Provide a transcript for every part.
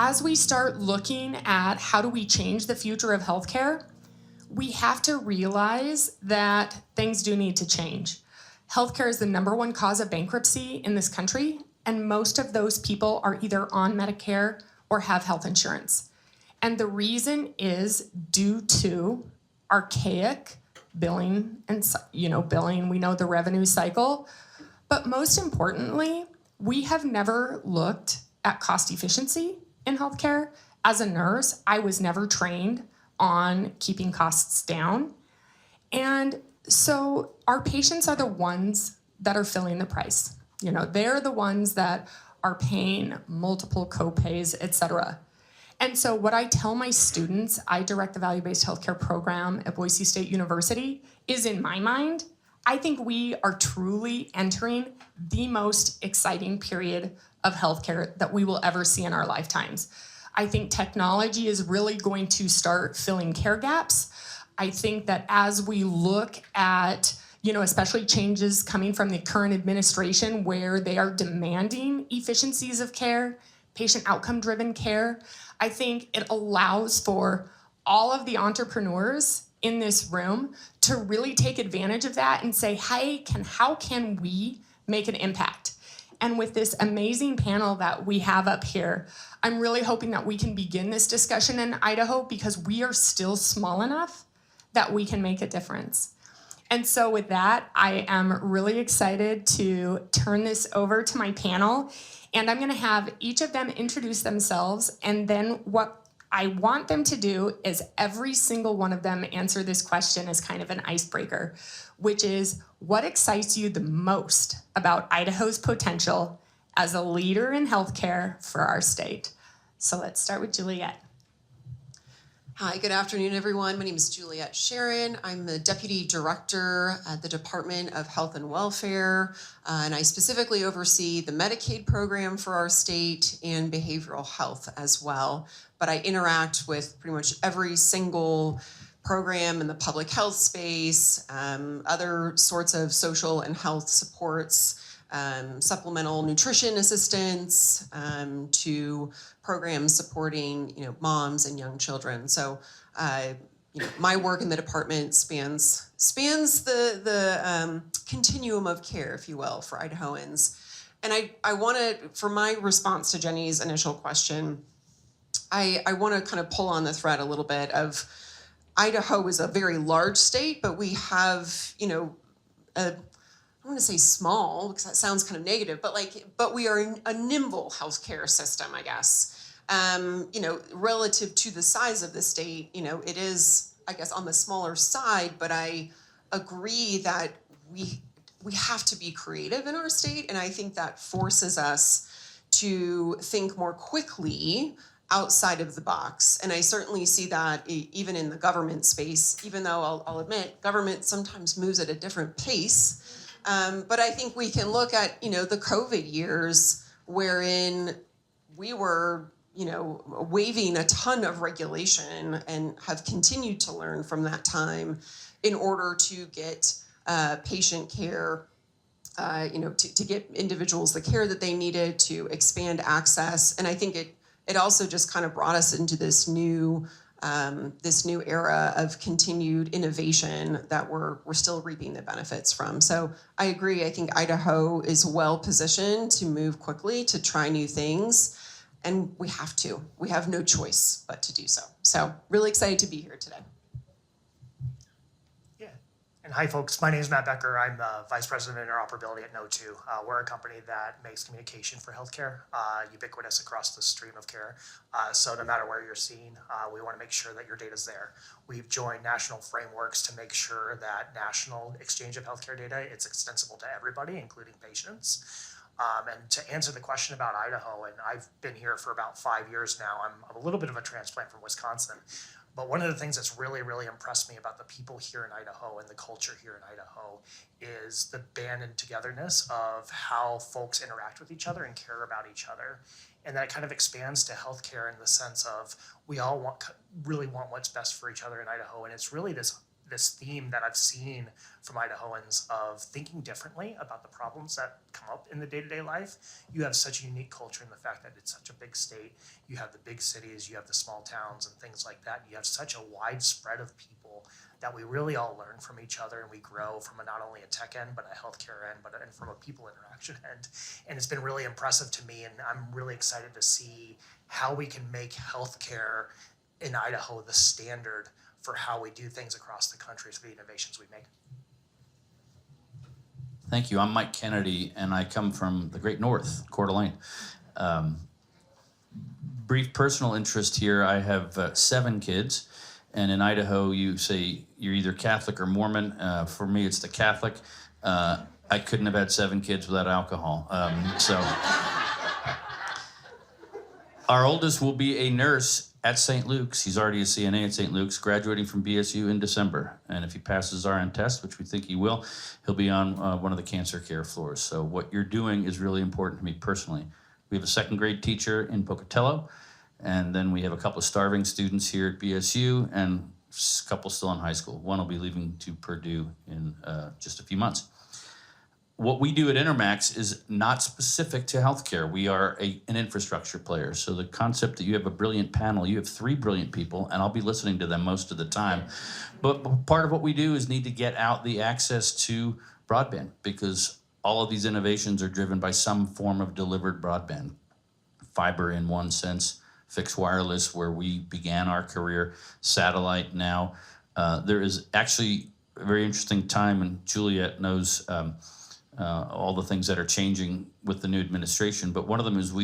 as we start looking at how do we change the future of healthcare, we have to realize that things do need to change. Healthcare is the #1 cause of bankruptcy in this country, and most of those people are either on Medicare or have health insurance. And the reason is due to archaic billing and, billing, we know the revenue cycle, but most importantly, we have never looked at cost efficiency in healthcare. As a nurse, I was never trained on keeping costs down. And so our patients are the ones that are filling the price. They're the ones that are paying multiple copays, et cetera. And so what I tell my students, I direct the value-based healthcare program at Boise State University, is in my mind, I think we are truly entering the most exciting period of healthcare that we will ever see in our lifetimes. I think technology is really going to start filling care gaps. I think that as we look at, especially changes coming from the current administration where they are demanding efficiencies of care, patient outcome-driven care, I think it allows for all of the entrepreneurs in this room to really take advantage of that and say, hey, how can we make an impact? And with this amazing panel that we have up here, I'm really hoping that we can begin this discussion in Idaho because we are still small enough that we can make a difference. And so with that, I am really excited to turn this over to my panel. And I'm gonna have each of them introduce themselves, and then what I want them to do is every single one of them answer this question as kind of an icebreaker, which is, what excites you the most about Idaho's potential as a leader in healthcare for our state? So let's start with Juliet. Hi, good afternoon, everyone. My name is Juliet Charron. I'm the Deputy Director at the Department of Health and Welfare, and I specifically oversee the Medicaid program for our state and behavioral health as well. But I interact with pretty much every single program in the public health space, other sorts of social and health supports, supplemental nutrition assistance, to programs supporting moms and young children. So my work in the department spans the continuum of care, if you will, for Idahoans. And I want to, for my response to Jenny's initial question, I want to kind of pull on the thread a little bit of Idaho is a very large state, but we have, I don't want to say small because that sounds kind of negative, but we are a nimble healthcare system, I guess. Relative to the size of the state, it is, I guess, on the smaller side, but I agree that we have to be creative in our state, and I think that forces us to think more quickly outside of the box. And I certainly see that even in the government space, even though I'll admit government sometimes moves at a different pace. But I think we can look at, the COVID years wherein we were, waiving a ton of regulation and have continued to learn from that time in order to get patient care, to get individuals the care that they needed, to expand access. And I think it also just kind of brought us into this new era of continued innovation that we're still reaping the benefits from. So I agree. I think Idaho is well positioned to move quickly, to try new things, and we have to. We have no choice but to do so. So really excited to be here today. And hi, folks. My name is Matt Becker. I'm Vice President of Interoperability at No2. We're a company that makes communication for healthcare ubiquitous across the stream of care. So no matter where you're seen, we want to make sure that your data is there. We've joined national frameworks to make sure that national exchange of healthcare data is extensible to everybody, including patients. And to answer the question about Idaho, and I've been here for about 5 years now. I'm a little bit of a transplant from Wisconsin. But one of the things that's really, really impressed me about the people here in Idaho and the culture here in Idaho is the band and togetherness of how folks interact with each other and care about each other. And that kind of expands to healthcare in the sense of we all really want what's best for each other in Idaho. And it's really this this theme that I've seen from Idahoans of thinking differently about the problems that come up in the day-to-day life. You have such a unique culture in the fact that it's such a big state. You have the big cities, you have the small towns and things like that. You have such a wide spread of people that we really all learn from each other, and we grow from not only a tech end, but a healthcare end, and from a people interaction end. And it's been really impressive to me, and I'm really excited to see how we can make healthcare in Idaho the standard for how we do things across the country through the innovations we make. Thank you. I'm Mike Kennedy, and I come from the Great North, Coeur d'Alene. Brief personal interest here. I have 7 kids, and in Idaho, you say you're either Catholic or Mormon. For me, it's the Catholic. I couldn't have had 7 kids without alcohol. So our oldest will be a nurse at St. Luke's. He's already a CNA at St. Luke's, graduating from BSU in December. And if he passes RN test, which we think he will, he'll be on one of the cancer care floors. So what you're doing is really important to me personally. We have a 2nd grade teacher in Pocatello, and then we have a couple of starving students here at BSU and a couple still in high school. One will be leaving to Purdue in just a few months. What we do at InterMax is not specific to healthcare. We are an infrastructure player. So the concept that you have a brilliant panel, you have 3 brilliant people, and I'll be listening to them most of the time. But part of what we do is need to get out the access to broadband, because all of these innovations are driven by some form of delivered broadband. Fiber in one sense, fixed wireless where we began our career, satellite now. There is actually a very interesting time, and Juliet knows all the things that are changing with the new administration. But one of them is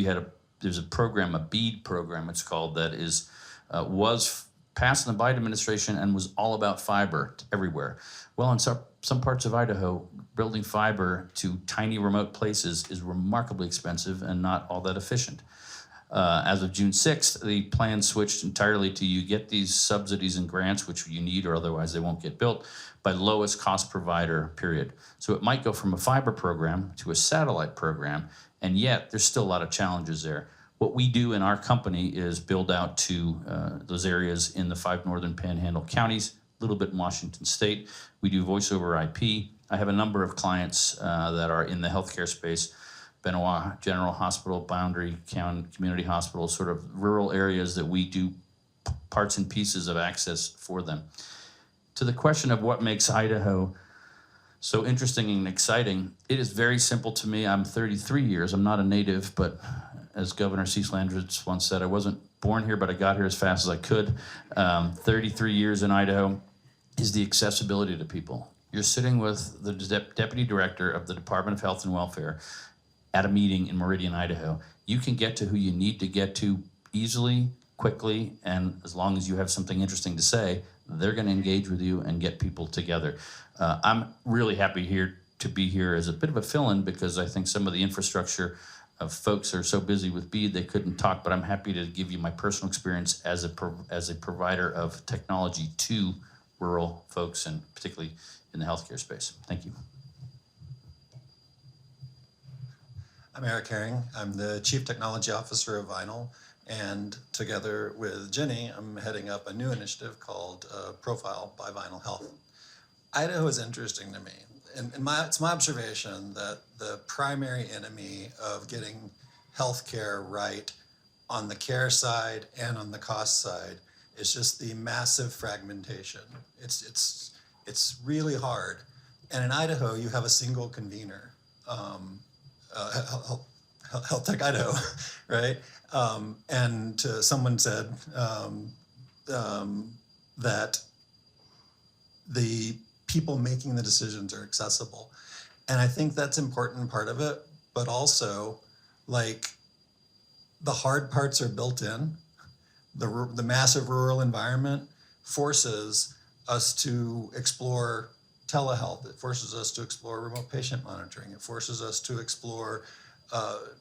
there's a program, a BEAD program it's called, that was passed in the Biden administration and was all about fiber everywhere. Well, in some parts of Idaho, building fiber to tiny remote places is remarkably expensive and not all that efficient. As of June 6th, the plan switched entirely to you get these subsidies and grants, which you need or otherwise they won't get built, by lowest cost provider, period. So it might go from a fiber program to a satellite program, and yet there's still a lot of challenges there. What we do in our company is build out to those areas in the 5 northern panhandle counties, a little bit in Washington state. We do voice over IP. I have a number of clients that are in the healthcare space. Benoit General Hospital, Boundary County Community Hospital, sort of rural areas that we do parts and pieces of access for them. To the question of what makes Idaho so interesting and exciting, it is very simple to me. I'm 33 years, I'm not a native, but as Governor Cecil Andrus once said, I wasn't born here, but I got here as fast as I could. 33 years in Idaho is the accessibility to people. You're sitting with the Deputy Director of the Department of Health and Welfare at a meeting in Meridian, Idaho. You can get to who you need to get to easily, quickly, and as long as you have something interesting to say, they're going to engage with you and get people together. I'm really happy to be here as a bit of a fill-in, because I think some of the infrastructure of folks are so busy with BEAD they couldn't talk, but I'm happy to give you my personal experience as a provider of technology to rural folks, and particularly in the healthcare space. Thank you. I'm Erick. I'm the Chief Technology Officer of Vynyl, and together with Jenny, I'm heading up a new initiative called Profile by Vynyl Health. Idaho is interesting to me, and it's my observation that the primary enemy of getting healthcare right on the care side and on the cost side is just the massive fragmentation. It's really hard, and in Idaho you have a single convener. Health Tech Idaho, right? And someone said that the people making the decisions are accessible. And I think that's an important part of it, but also, like, the hard parts are built in. The massive rural environment forces us to explore telehealth. It forces us to explore remote patient monitoring. It forces us to explore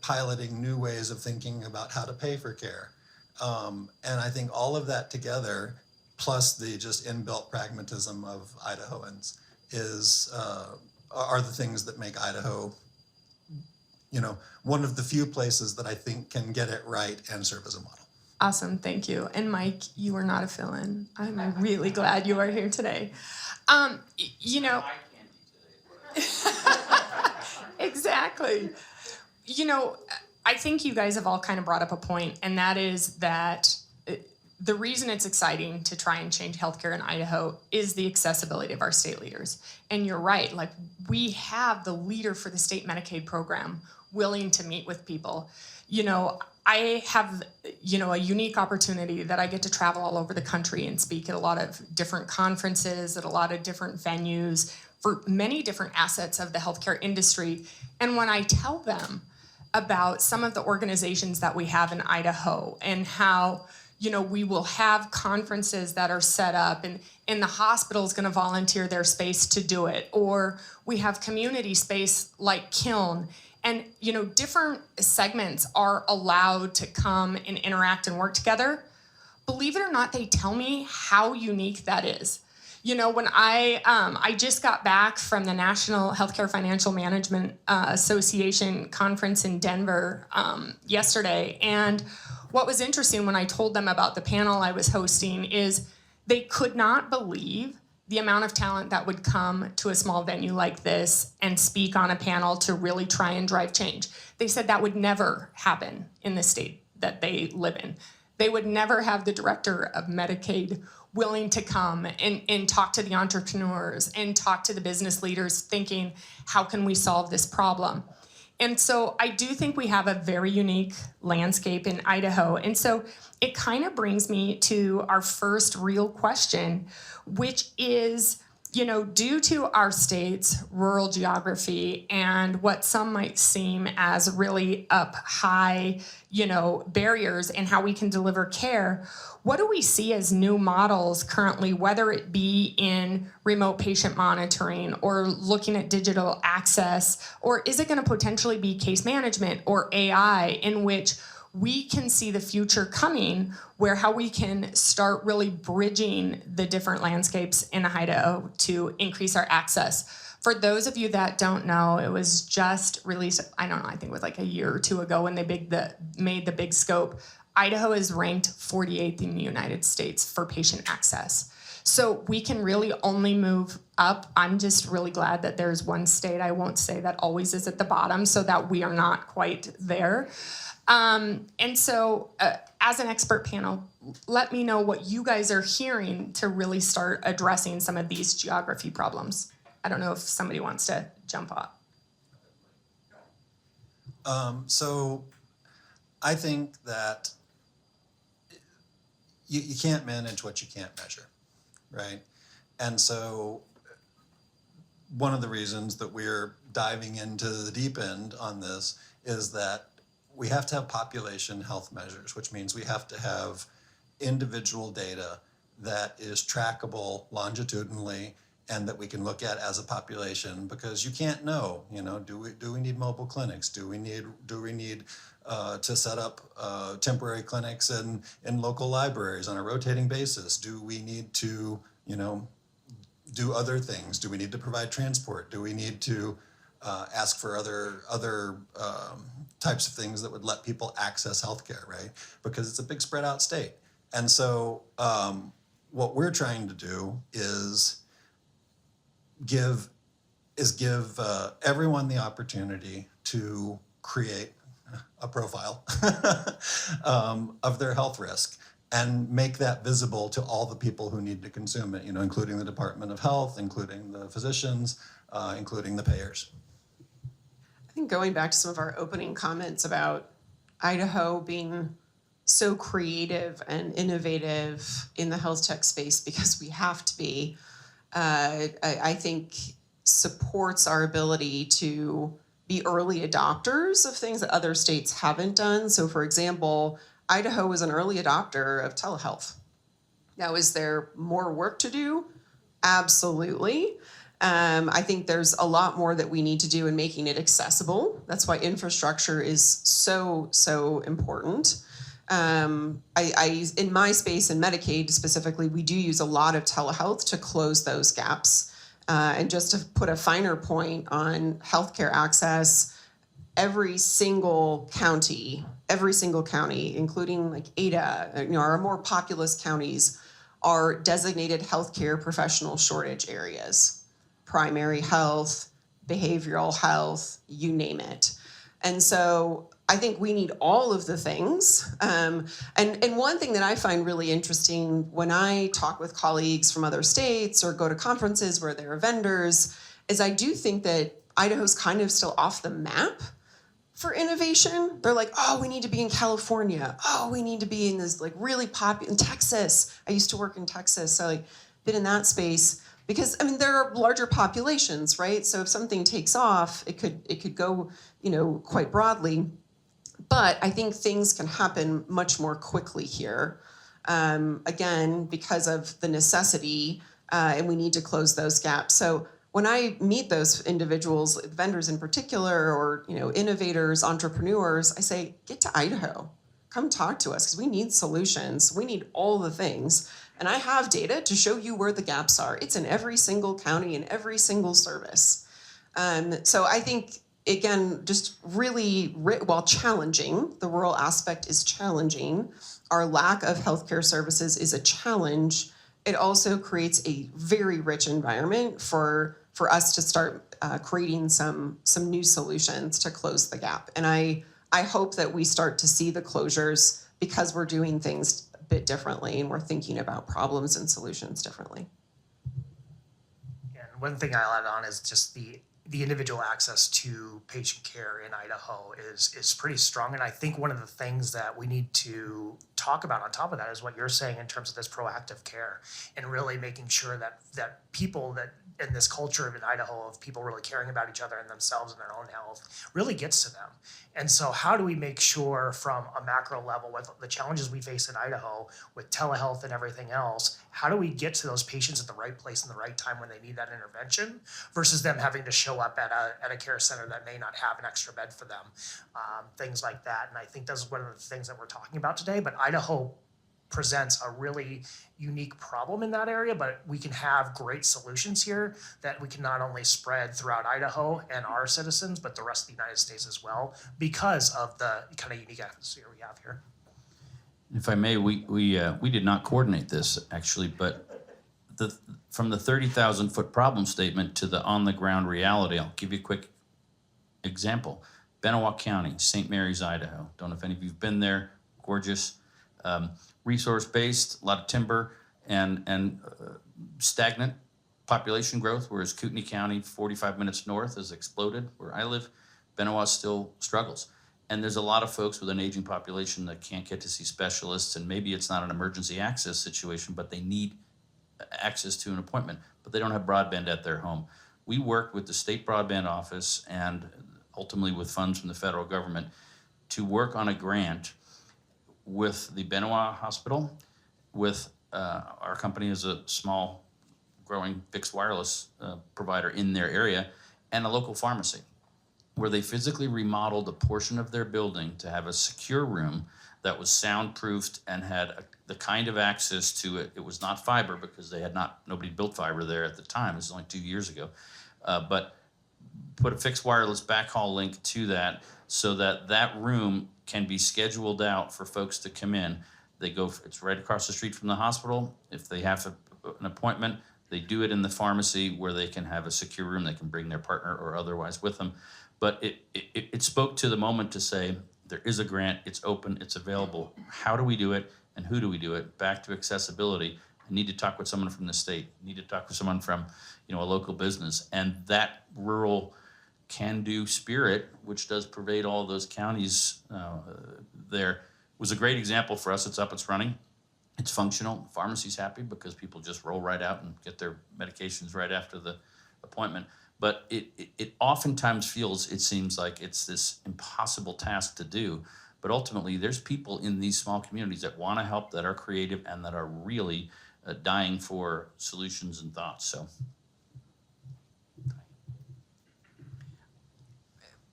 piloting new ways of thinking about how to pay for care. And I think all of that together, plus the just inbuilt pragmatism of Idahoans, are the things that make Idaho, one of the few places that I think can get it right and serve as a model. Awesome, thank you. And Mike, you are not a fill-in. I'm really glad you are here today. You know, exactly. You know, I think you guys have all kind of brought up a point, and that is that the reason it's exciting to try and change healthcare in Idaho is the accessibility of our state leaders. And you're right, like we have the leader for the state Medicaid program willing to meet with people. You know, I have, a unique opportunity that I get to travel all over the country and speak at a lot of different conferences, at a lot of different venues for many different assets of the healthcare industry. And when I tell them about some of the organizations that we have in Idaho and how, we will have conferences that are set up and the hospital is going to volunteer their space to do it, or we have community space like Kiln. And, different segments are allowed to come and interact and work together. Believe it or not, they tell me how unique that is. When I just got back from the National Healthcare Financial Management Association conference in Denver yesterday, and what was interesting when I told them about the panel I was hosting is they could not believe the amount of talent that would come to a small venue like this and speak on a panel to really try and drive change. They said that would never happen in the state that they live in. They would never have the director of Medicaid willing to come and talk to the entrepreneurs and talk to the business leaders thinking, how can we solve this problem? And so I do think we have a very unique landscape in Idaho. And so it kind of brings me to our first real question, which is, due to our state's rural geography and what some might seem as really up high, barriers in how we can deliver care, what do we see as new models currently, whether it be in remote patient monitoring or looking at digital access, or is it going to potentially be case management or AI, in which we can see the future coming, where how we can start really bridging the different landscapes in Idaho to increase our access. For those of you that don't know, it was just released, I think it was like a year or two ago when they made the big scope. Idaho is ranked 48th in the United States for patient access. So we can really only move up. I'm just really glad that there's one state, I won't say that always is at the bottom, so that we are not quite there. And so as an expert panel, let me know what you guys are hearing to really start addressing some of these geography problems. I don't know if somebody wants to jump up. So I think that you can't manage what you can't measure, right? And so one of the reasons that we're diving into the deep end on this is that we have to have population health measures, which means we have to have individual data that is trackable longitudinally and that we can look at as a population, because you can't know, do we need mobile clinics? Do we need to set up temporary clinics in local libraries on a rotating basis? Do we need to, do other things? Do we need to provide transport? Do we need to ask for other types of things that would let people access healthcare, right? Because it's a big spread out state. And so what we're trying to do is give everyone the opportunity to create a profile of their health risk and make that visible to all the people who need to consume it, including the Department of Health, including the physicians, including the payers. I think going back to some of our opening comments about Idaho being so creative and innovative in the health tech space, because we have to be, I think supports our ability to be early adopters of things that other states haven't done. So for example, Idaho was an early adopter of telehealth. Now, is there more work to do? Absolutely. I think there's a lot more that we need to do in making it accessible. That's why infrastructure is so important. In my space in Medicaid specifically, we do use a lot of telehealth to close those gaps. And just to put a finer point on healthcare access, every single county, including like Ada, our more populous counties, are designated healthcare professional shortage areas. Primary health, behavioral health, you name it. And so I think we need all of the things. And one thing that I find really interesting when I talk with colleagues from other states or go to conferences where there are vendors is I do think that Idaho's kind of still off the map for innovation. They're like, oh, we need to be in California. Oh, we need to be in this like really popular, in Texas. I used to work in Texas, so like been in that space. Because I mean, there are larger populations, right? So if something takes off, it could go, quite broadly. But I think things can happen much more quickly here. Again, because of the necessity, and we need to close those gaps. So when I meet those individuals, vendors in particular, or innovators, entrepreneurs, I say, get to Idaho. Come talk to us, because we need solutions. We need all the things. And I have data to show you where the gaps are. It's in every single county, in every single service. So I think, again, just really, while challenging, the rural aspect is challenging. Our lack of healthcare services is a challenge. It also creates a very rich environment for us to start creating some new solutions to close the gap. And I hope that we start to see the closures because we're doing things a bit differently and we're thinking about problems and solutions differently. And one thing I'll add on is just the individual access to patient care in Idaho is pretty strong. And I think one of the things that we need to talk about on top of that is what you're saying in terms of this proactive care and really making sure that people that in this culture of in Idaho of people really caring about each other and themselves and their own health really gets to them. And so how do we make sure from a macro level with the challenges we face in Idaho with telehealth and everything else, how do we get to those patients at the right place in the right time when they need that intervention versus them having to show up at a care center that may not have an extra bed for them, things like that. And I think that's one of the things that we're talking about today, but Idaho presents a really unique problem in that area, but we can have great solutions here that we can not only spread throughout Idaho and our citizens, but the rest of the United States as well, because of the kind of unique atmosphere we have here. If I may, we did not coordinate this actually, but from the 30,000 foot problem statement to the on the ground reality, I'll give you a quick example. Benewak County, St. Mary's, Idaho. Don't know if any of you've been there. Gorgeous. Resource-based, a lot of timber and stagnant population growth, whereas Kootenai County, 45 minutes north, has exploded. Where I live, Benewak still struggles. And there's a lot of folks with an aging population that can't get to see specialists, and maybe it's not an emergency access situation, but they need access to an appointment, but they don't have broadband at their home. We worked with the state broadband office and ultimately with funds from the federal government to work on a grant with the Benewak Hospital, with our company as a small growing fixed wireless provider in their area, and a local pharmacy, where they physically remodeled a portion of their building to have a secure room that was soundproofed and had the kind of access to it. It was not fiber because nobody built fiber there at the time. This is only 2 years ago. But put a fixed wireless backhaul link to that so that room can be scheduled out for folks to come in. It's right across the street from the hospital. If they have an appointment, they do it in the pharmacy where they can have a secure room. They can bring their partner or otherwise with them. But it spoke to the moment to say, there is a grant, it's open, it's available. How do we do it and who do we do it? Back to accessibility. I need to talk with someone from the state. I need to talk with someone from a local business. And that rural can-do spirit, which does pervade all those counties there, was a great example for us. It's up, it's running, it's functional. Pharmacy's happy because people just roll right out and get their medications right after the appointment. But it oftentimes it seems like it's this impossible task to do. But ultimately, there's people in these small communities that want to help, that are creative, and that are really dying for solutions and thoughts. So.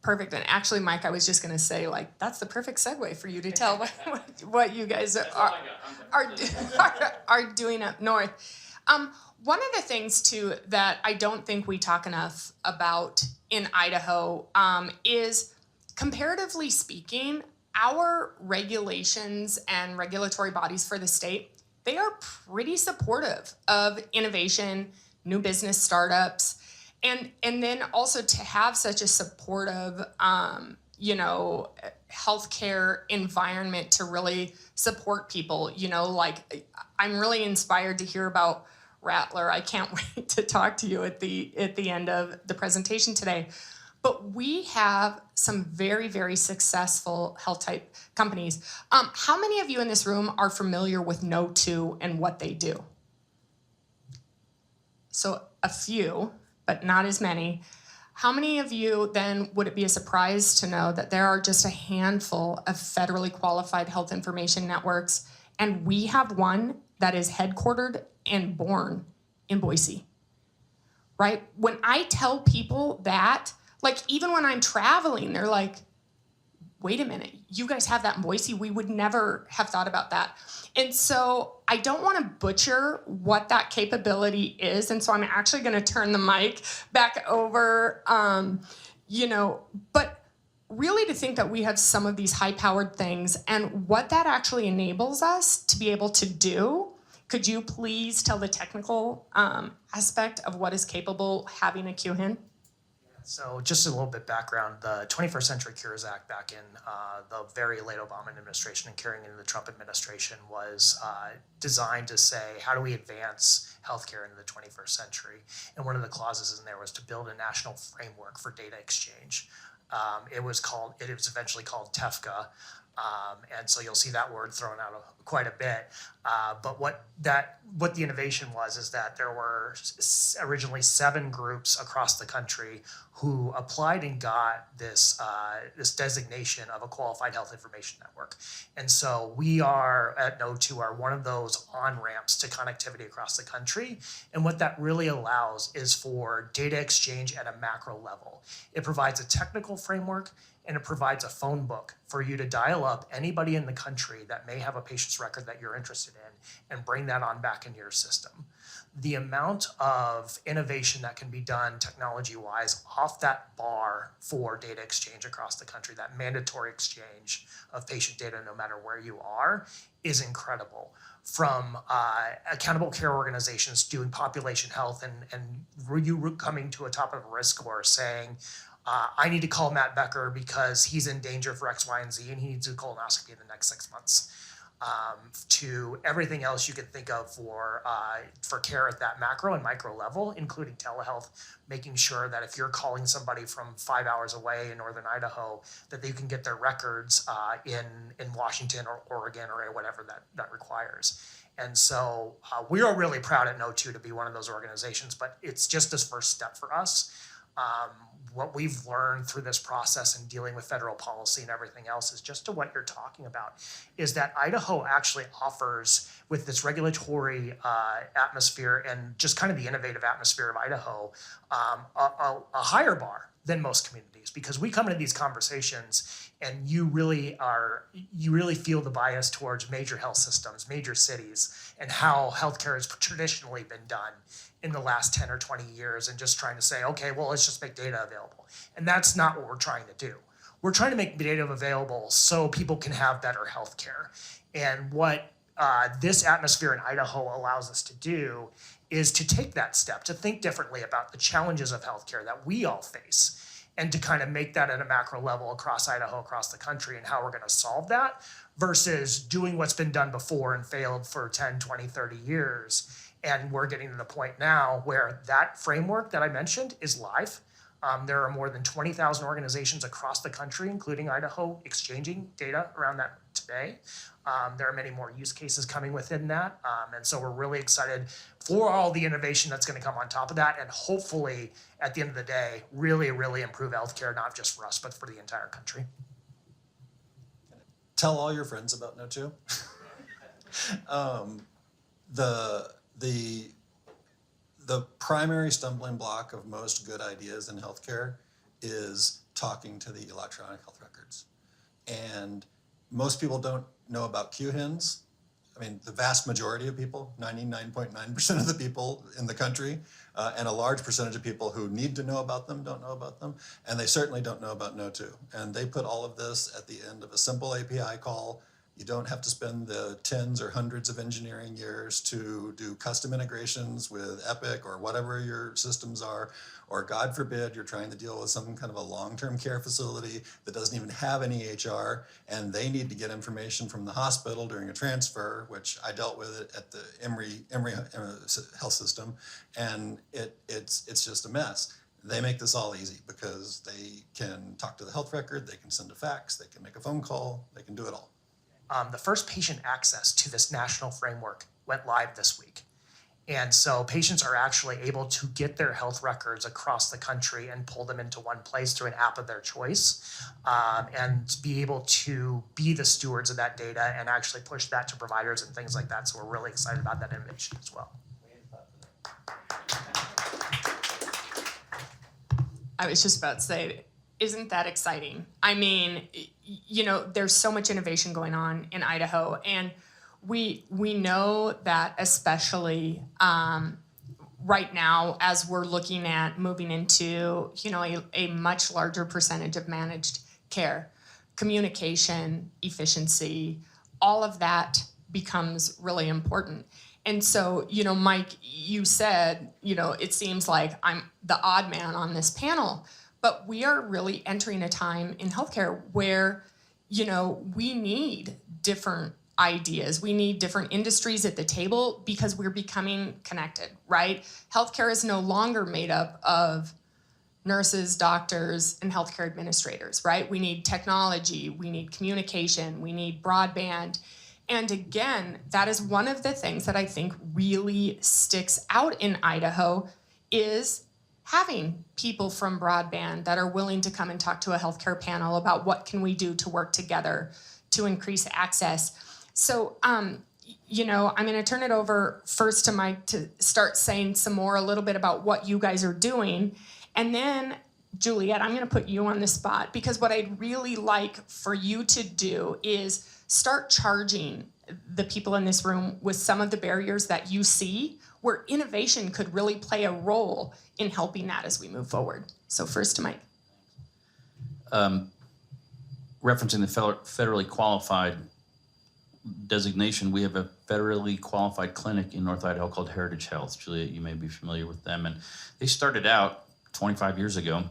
Perfect. And actually, Mike, I was just going to say, that's the perfect segue for you to tell what you guys are doing up north. One of the things, too, that I don't think we talk enough about in Idaho is comparatively speaking, our regulations and regulatory bodies for the state, they are pretty supportive of innovation, new business startups, and then also to have such a supportive, healthcare environment to really support people. I'm really inspired to hear about Rattler. I can't wait to talk to you at the end of the presentation today. But we have some very, very successful health type companies. How many of you in this room are familiar with No2 and what they do? So a few, but not as many. How many of you then would it be a surprise to know that there are just a handful of federally qualified health information networks, and we have one that is headquartered and born in Boise, right? When I tell people that, like even when I'm traveling, they're like, wait a minute, you guys have that in Boise? We would never have thought about that. And so I don't want to butcher what that capability is. And so I'm actually going to turn the mic back over, but really to think that we have some of these high-powered things and what that actually enables us to be able to do. Could you please tell the technical aspect of what is capable having a QHIN? So just a little bit background, the 21st Century Cures Act back in the very late Obama administration and carrying into the Trump administration was designed to say, how do we advance healthcare into the 21st century? And one of the clauses in there was to build a national framework for data exchange. It was eventually called TEFCA. And so you'll see that word thrown out quite a bit. But what the innovation was is that there were originally 7 groups across the country who applied and got this designation of a qualified health information network. And so we are at No2 are one of those on-ramps to connectivity across the country. And what that really allows is for data exchange at a macro level. It provides a technical framework, and it provides a phone book for you to dial up anybody in the country that may have a patient's record that you're interested in and bring that on back into your system. The amount of innovation that can be done technology-wise off that bar for data exchange across the country, that mandatory exchange of patient data no matter where you are, is incredible. From accountable care organizations doing population health and you coming to a top of a risk score saying, I need to call Matt Becker because he's in danger for X, Y, and Z, and he needs a colonoscopy in the next 6 months. To everything else you can think of for care at that macro and micro level, including telehealth, making sure that if you're calling somebody from 5 hours away in northern Idaho, that they can get their records in Washington or Oregon or whatever that requires. And so we are really proud at No2 to be one of those organizations, but it's just this first step for us. What we've learned through this process and dealing with federal policy and everything else is just to what you're talking about, is that Idaho actually offers, with this regulatory atmosphere and just kind of the innovative atmosphere of Idaho, a higher bar than most communities, because we come into these conversations and you really feel the bias towards major health systems, major cities, and how healthcare has traditionally been done in the last 10 or 20 years, and just trying to say, okay, well, let's just make data available. And that's not what we're trying to do. We're trying to make data available so people can have better healthcare. And what this atmosphere in Idaho allows us to do is to take that step, to think differently about the challenges of healthcare that we all face, and to kind of make that at a macro level across Idaho, across the country, and how we're going to solve that, versus doing what's been done before and failed for 10, 20, 30 years. And we're getting to the point now where that framework that I mentioned is live. There are more than 20,000 organizations across the country, including Idaho, exchanging data around that today. There are many more use cases coming within that. And so we're really excited for all the innovation that's going to come on top of that, and hopefully at the end of the day, really, really improve healthcare, not just for us, but for the entire country. Tell all your friends about No2. The primary stumbling block of most good ideas in healthcare is talking to the electronic health records. And most people don't know about QHINs. I mean, the vast majority of people, 99.9% of the people in the country, and a large percentage of people who need to know about them don't know about them, and they certainly don't know about No2. And they put all of this at the end of a simple API call. You don't have to spend the tens or hundreds of engineering years to do custom integrations with Epic or whatever your systems are, or God forbid, you're trying to deal with some kind of a long-term care facility that doesn't even have any EHR, and they need to get information from the hospital during a transfer, which I dealt with it at the Emory health system, and it's just a mess. They make this all easy because they can talk to the health record, they can send a fax, they can make a phone call, they can do it all. The first patient access to this national framework went live this week. And so patients are actually able to get their health records across the country and pull them into one place through an app of their choice, and be able to be the stewards of that data and actually push that to providers and things like that. So we're really excited about that innovation as well. I was just about to say, isn't that exciting? I mean, you know, there's so much innovation going on in Idaho, and we know that especially right now, as we're looking at moving into, you know, a much larger percentage of managed care, communication, efficiency, all of that becomes really important. And so, you know, Mike, you said, you know, it seems like I'm the odd man on this panel, but we are really entering a time in healthcare where, you know, we need different ideas. We need different industries at the table because we're becoming connected, right? Healthcare is no longer made up of nurses, doctors, and healthcare administrators, right? We need technology, we need communication, we need broadband. And again, that is one of the things that I think really sticks out in Idaho is having people from broadband that are willing to come and talk to a healthcare panel about what can we do to work together to increase access. So, you know, I'm going to turn it over first to Mike to start saying some more, a little bit about what you guys are doing. And then, Juliet, I'm going to put you on the spot because what I'd really like for you to do is start charging the people in this room with some of the barriers that you see where innovation could really play a role in helping that as we move forward. So first to Mike. Referencing the federally qualified designation, we have a federally qualified clinic in North Idaho called Heritage Health. Juliet, you may be familiar with them. And they started out 25 years ago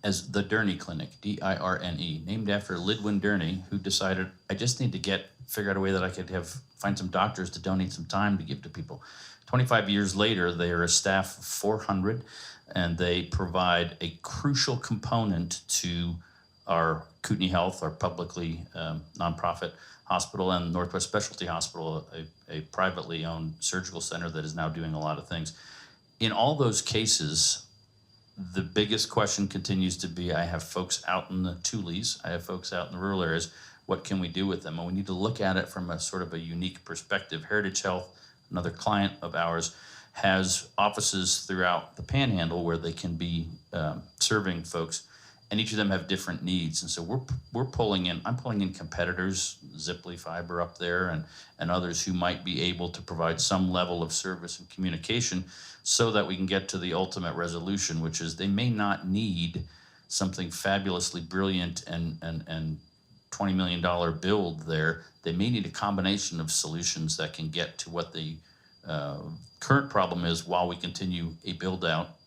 as the Durney Clinic, D-I-R-N-E, named after Lidwin Durney, who decided, I just need to figure out a way that I could find some doctors to donate some time to give to people. 25 years later, they are a staff of 400, and they provide a crucial component to our Kootenai Health, our publicly nonprofit hospital, and Northwest Specialty Hospital, a privately owned surgical center that is now doing a lot of things. In all those cases, the biggest question continues to be, I have folks out in the Tules, I have folks out in the rural areas, what can we do with them? And we need to look at it from a sort of a unique perspective. Heritage Health, another client of ours, has offices throughout the Panhandle where they can be serving folks, and each of them have different needs. And so I'm pulling in competitors, Ziply Fiber up there, and others who might be able to provide some level of service and communication so that we can get to the ultimate resolution, which is they may not need something fabulously brilliant and $20 million build there. They may need a combination of solutions that can get to what the current problem is while we continue a build out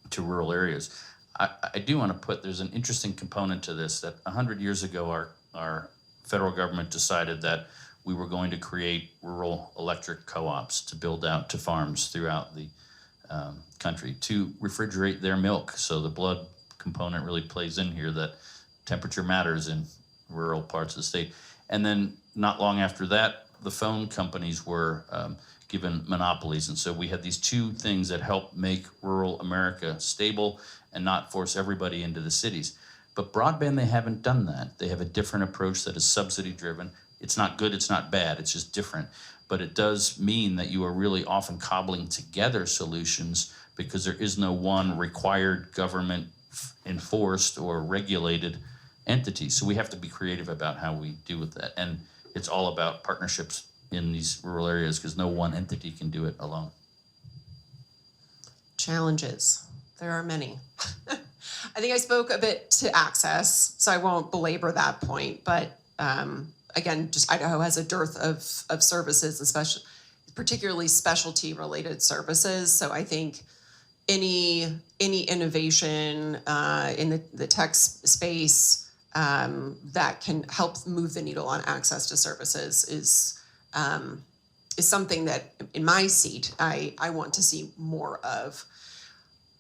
to rural areas. I do want to there's an interesting component to this, that 100 years ago, our federal government decided that we were going to create rural electric co-ops to build out to farms throughout the country to refrigerate their milk. So the blood component really plays in here, that temperature matters in rural parts of the state. And then not long after that, the phone companies were given monopolies. And so we had these two things that help make rural America stable and not force everybody into the cities. But broadband, they haven't done that. They have a different approach that is subsidy driven. It's not good, it's not bad, it's just different. But it does mean that you are really often cobbling together solutions because there is no one required government enforced or regulated entity. So we have to be creative about how we deal with that. And it's all about partnerships in these rural areas because no one entity can do it alone. Challenges. There are many. I think I spoke a bit to access, so I won't belabor that point. But again, just Idaho has a dearth of services, especially particularly specialty related services. So I think any innovation in the tech space that can help move the needle on access to services is something that in my seat I want to see more of.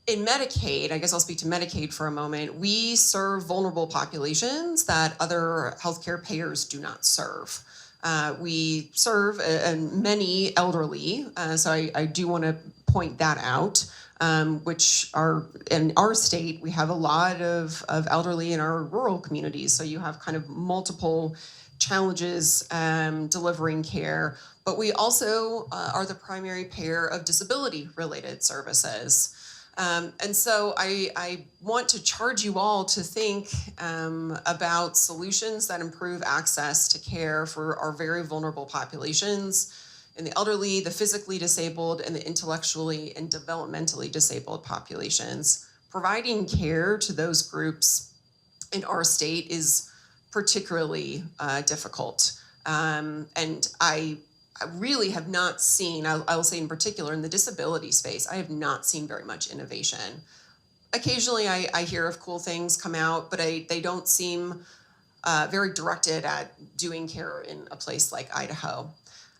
In Medicaid, I guess I'll speak to Medicaid for a moment. We serve vulnerable populations that other healthcare payers do not serve. We serve many elderly, so I do want to point that out, which are in our state, we have a lot of elderly in our rural communities. So you have kind of multiple challenges delivering care, but we also are the primary payer of disability-related services. And so I want to charge you all to think about solutions that improve access to care for our very vulnerable populations, in the elderly, the physically disabled, and the intellectually and developmentally disabled populations. Providing care to those groups in our state is particularly difficult. And I really have not seen, I'll say in particular in the disability space, I have not seen very much innovation. Occasionally I hear of cool things come out, but they don't seem very directed at doing care in a place like Idaho.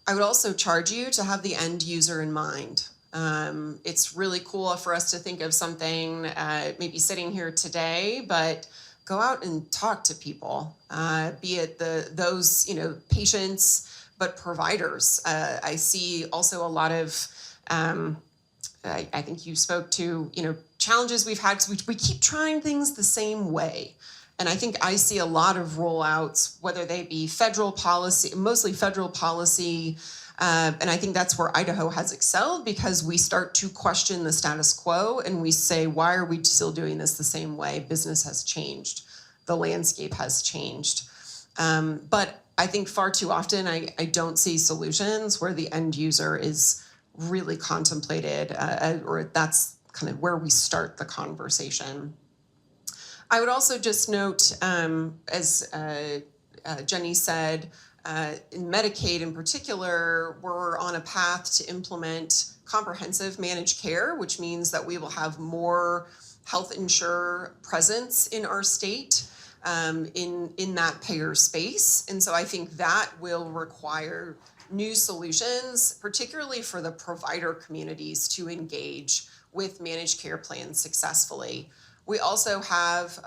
I would also charge you to have the end user in mind. It's really cool for us to think of something maybe sitting here today, but go out and talk to people, be it those patients, but providers. I see also a lot of, I think you spoke to, challenges we've had. So we keep trying things the same way. And I think I see a lot of rollouts, whether they be federal policy, mostly federal policy. And I think that's where Idaho has excelled, because we start to question the status quo and we say, why are we still doing this the same way? Business has changed. The landscape has changed. But I think far too often I don't see solutions where the end user is really contemplated, or that's kind of where we start the conversation. I would also just note, as Jenny said, in Medicaid in particular, we're on a path to implement comprehensive managed care, which means that we will have more health insurer presence in our state. In that payer space. And so I think that will require new solutions, particularly for the provider communities to engage with managed care plans successfully. We also have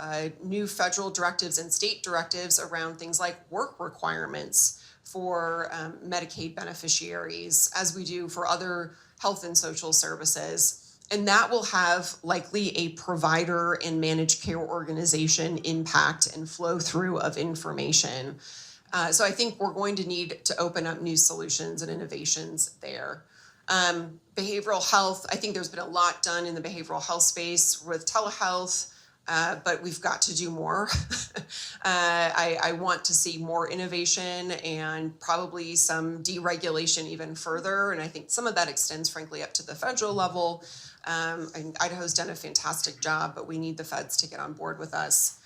new federal directives and state directives around things like work requirements for Medicaid beneficiaries, as we do for other health and social services. And that will have likely a provider and managed care organization impact and flow through of information. So I think we're going to need to open up new solutions and innovations there. Behavioral health, I think there's been a lot done in the behavioral health space with telehealth, but we've got to do more. I want to see more innovation and probably some deregulation even further. And I think some of that extends, frankly, up to the federal level. Idaho's done a fantastic job, but we need the feds to get on board with us.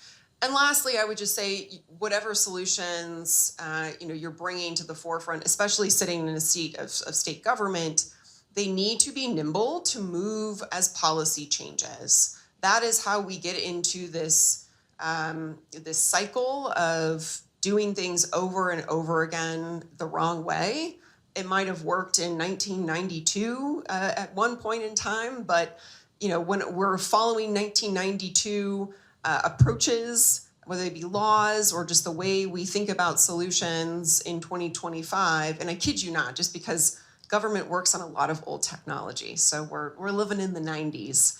And lastly, I would just say, whatever solutions you're bringing to the forefront, especially sitting in a seat of state government, they need to be nimble to move as policy changes. That is how we get into this cycle of doing things over and over again the wrong way. It might have worked in 1992 at one point in time, but when we're following 1992 approaches, whether they be laws or just the way we think about solutions in 2025, and I kid you not, just because government works on a lot of old technology, so we're living in the 90s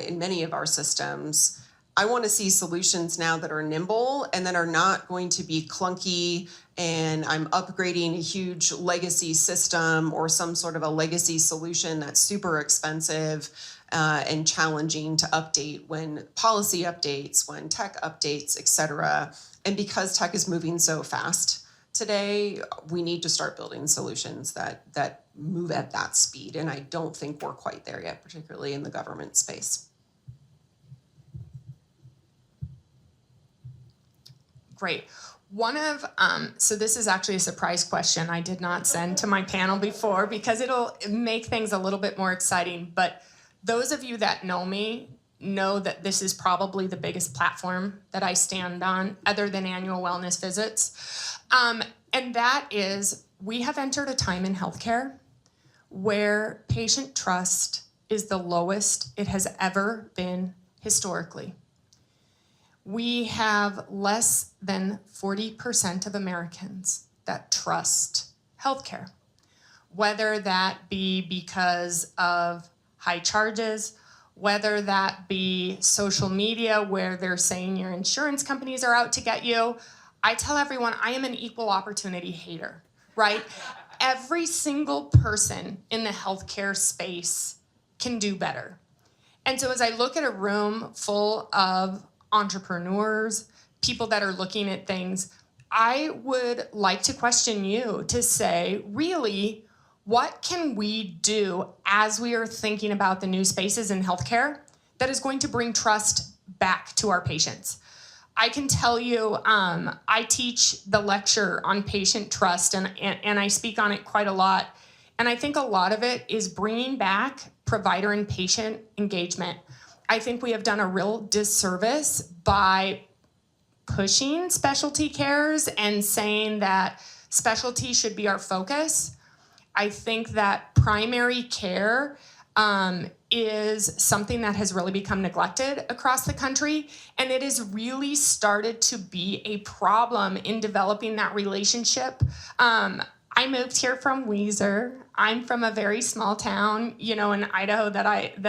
in many of our systems. I want to see solutions now that are nimble and that are not going to be clunky and I'm upgrading a huge legacy system or some sort of a legacy solution that's super expensive and challenging to update when policy updates, when tech updates, et cetera. And because tech is moving so fast today, we need to start building solutions that move at that speed. And I don't think we're quite there yet, particularly in the government space. Great. One of, so this is actually a surprise question I did not send to my panel before because it'll make things a little bit more exciting. But those of you that know me know that this is probably the biggest platform that I stand on other than annual wellness visits. And that is, we have entered a time in healthcare where patient trust is the lowest it has ever been historically. We have less than 40% of Americans that trust healthcare, whether that be because of high charges, whether that be social media where they're saying your insurance companies are out to get you. I tell everyone I am an equal opportunity hater, right? Every single person in the healthcare space can do better. And so as I look at a room full of entrepreneurs, people that are looking at things, I would like to question you to say, really, what can we do as we are thinking about the new spaces in healthcare that is going to bring trust back to our patients? I can tell you, I teach the lecture on patient trust and I speak on it quite a lot. And I think a lot of it is bringing back provider and patient engagement. I think we have done a real disservice by pushing specialty cares and saying that specialty should be our focus. I think that primary care is something that has really become neglected across the country, and it has really started to be a problem in developing that relationship. I moved here from Weiser. I'm from a very small town, in Idaho that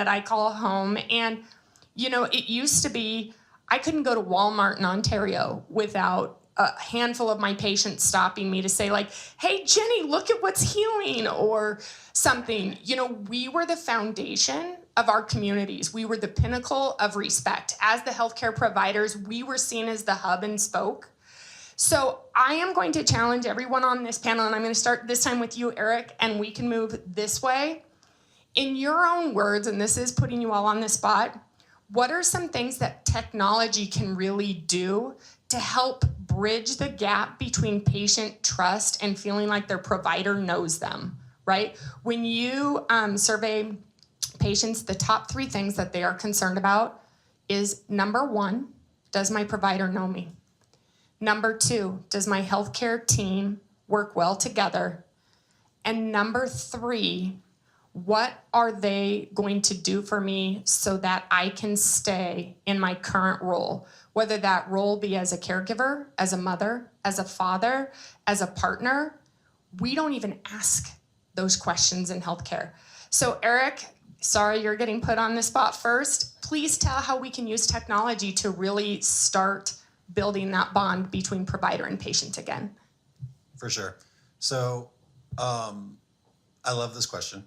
I call home. And, it used to be I couldn't go to Walmart in Ontario without a handful of my patients stopping me to say like, hey, Jenny, look at what's healing or something. We were the foundation of our communities. We were the pinnacle of respect. As the healthcare providers, we were seen as the hub and spoke. So I am going to challenge everyone on this panel, and I'm going to start this time with you, Erick, and we can move this way. In your own words, and this is putting you all on the spot, what are some things that technology can really do to help bridge the gap between patient trust and feeling like their provider knows them, right? When you survey patients, the top 3 things that they are concerned about is, number 1, does my provider know me? Number 2, does my healthcare team work well together? And number 3, what are they going to do for me so that I can stay in my current role? Whether that role be as a caregiver, as a mother, as a father, as a partner, we don't even ask those questions in healthcare. So Erick, sorry you're getting put on the spot first. Please tell how we can use technology to really start building that bond between provider and patient again. For sure. So I love this question.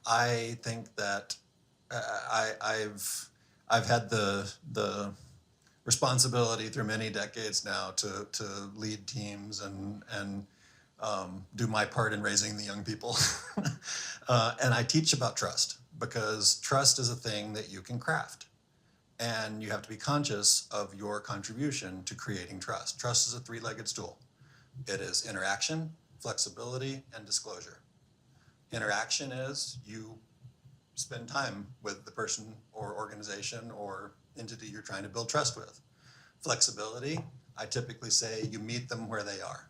I think that I've had the responsibility through many decades now to lead teams and do my part in raising the young people. And I teach about trust because trust is a thing that you can craft. And you have to be conscious of your contribution to creating trust. Trust is a 3-legged stool. It is interaction, flexibility, and disclosure. Interaction is you spend time with the person or organization or entity you're trying to build trust with. Flexibility, I typically say you meet them where they are,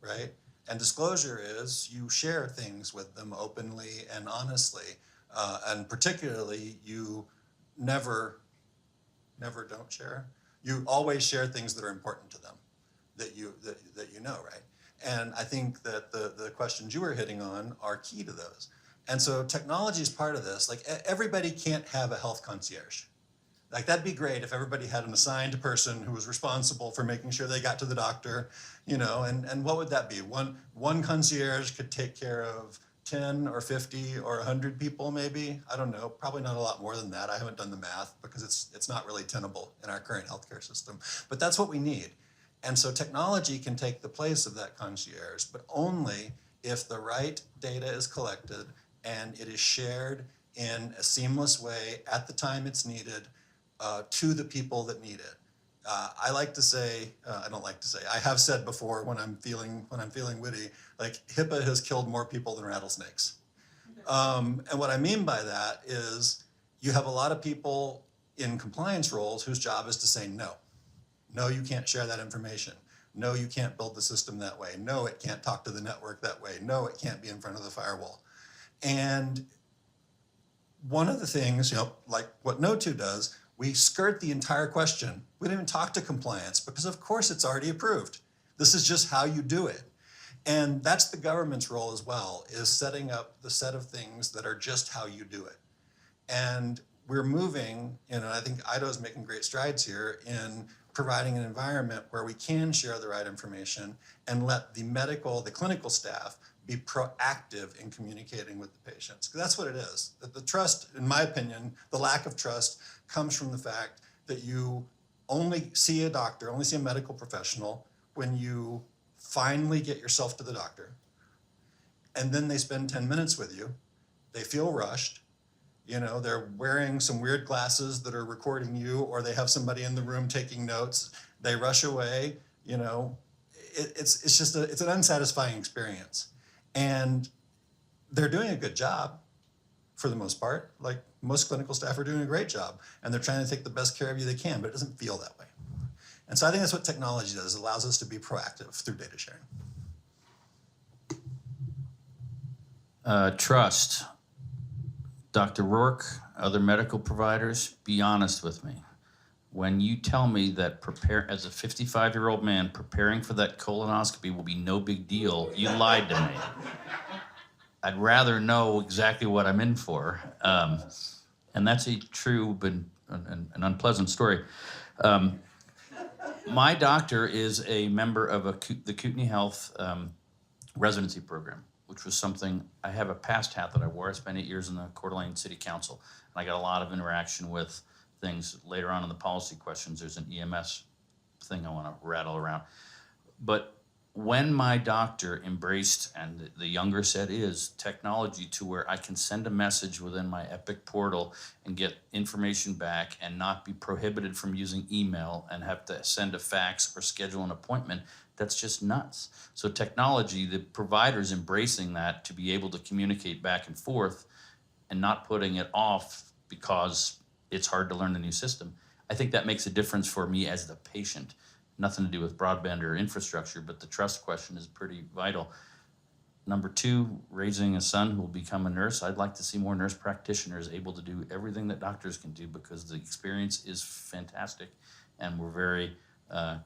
right? And disclosure is you share things with them openly and honestly, and particularly you never don't share. You always share things that are important to them, that you know, right? And I think that the questions you were hitting on are key to those. And so technology is part of this. Like everybody can't have a health concierge. Like that'd be great if everybody had an assigned person who was responsible for making sure they got to the doctor, and what would that be? One concierge could take care of 10 or 50 or 100 people maybe. I don't know, probably not a lot more than that. I haven't done the math because it's not really tenable in our current healthcare system. But that's what we need. And so technology can take the place of that concierge, but only if the right data is collected and it is shared in a seamless way at the time it's needed to the people that need it. I like to say, I don't like to say, I have said before when I'm feeling witty, like HIPAA has killed more people than rattlesnakes. And what I mean by that is you have a lot of people in compliance roles whose job is to say no. No, you can't share that information. No, you can't build the system that way. No, it can't talk to the network that way. No, it can't be in front of the firewall. And one of the things, like what No2 does, we skirt the entire question. We don't even talk to compliance because of course it's already approved. This is just how you do it. And that's the government's role as well, is setting up the set of things that are just how you do it. And we're moving, I think Idaho's making great strides here in providing an environment where we can share the right information and let the clinical staff be proactive in communicating with the patients. Because that's what it is. That the trust, in my opinion, the lack of trust comes from the fact that you only see a doctor, only see a medical professional when you finally get yourself to the doctor. And then they spend 10 minutes with you. They feel rushed. They're wearing some weird glasses that are recording you, or they have somebody in the room taking notes. They rush away. It's an unsatisfying experience. And they're doing a good job for the most part. Like most clinical staff are doing a great job, and they're trying to take the best care of you they can, but it doesn't feel that way. And so I think that's what technology does. It allows us to be proactive through data sharing. Trust. Dr. Rourke, other medical providers, be honest with me. When you tell me that as a 55-year-old man, preparing for that colonoscopy will be no big deal, you lied to me. I'd rather know exactly what I'm in for. And that's a true but an unpleasant story. My doctor is a member of the Kootenai Health residency program, which was something, I have a past hat that I wore. I spent 8 years in the Coeur d'Alene City Council, and I got a lot of interaction with things later on in the policy questions. There's an EMS thing I want to rattle around. But when my doctor embraced, and the younger set is, technology to where I can send a message within my Epic portal and get information back and not be prohibited from using email and have to send a fax or schedule an appointment, that's just nuts. So technology, the providers embracing that to be able to communicate back and forth and not putting it off because it's hard to learn the new system. I think that makes a difference for me as the patient. Nothing to do with broadband or infrastructure, but the trust question is pretty vital. Number two, raising a son who will become a nurse. I'd like to see more nurse practitioners able to do everything that doctors can do because the experience is fantastic and we're very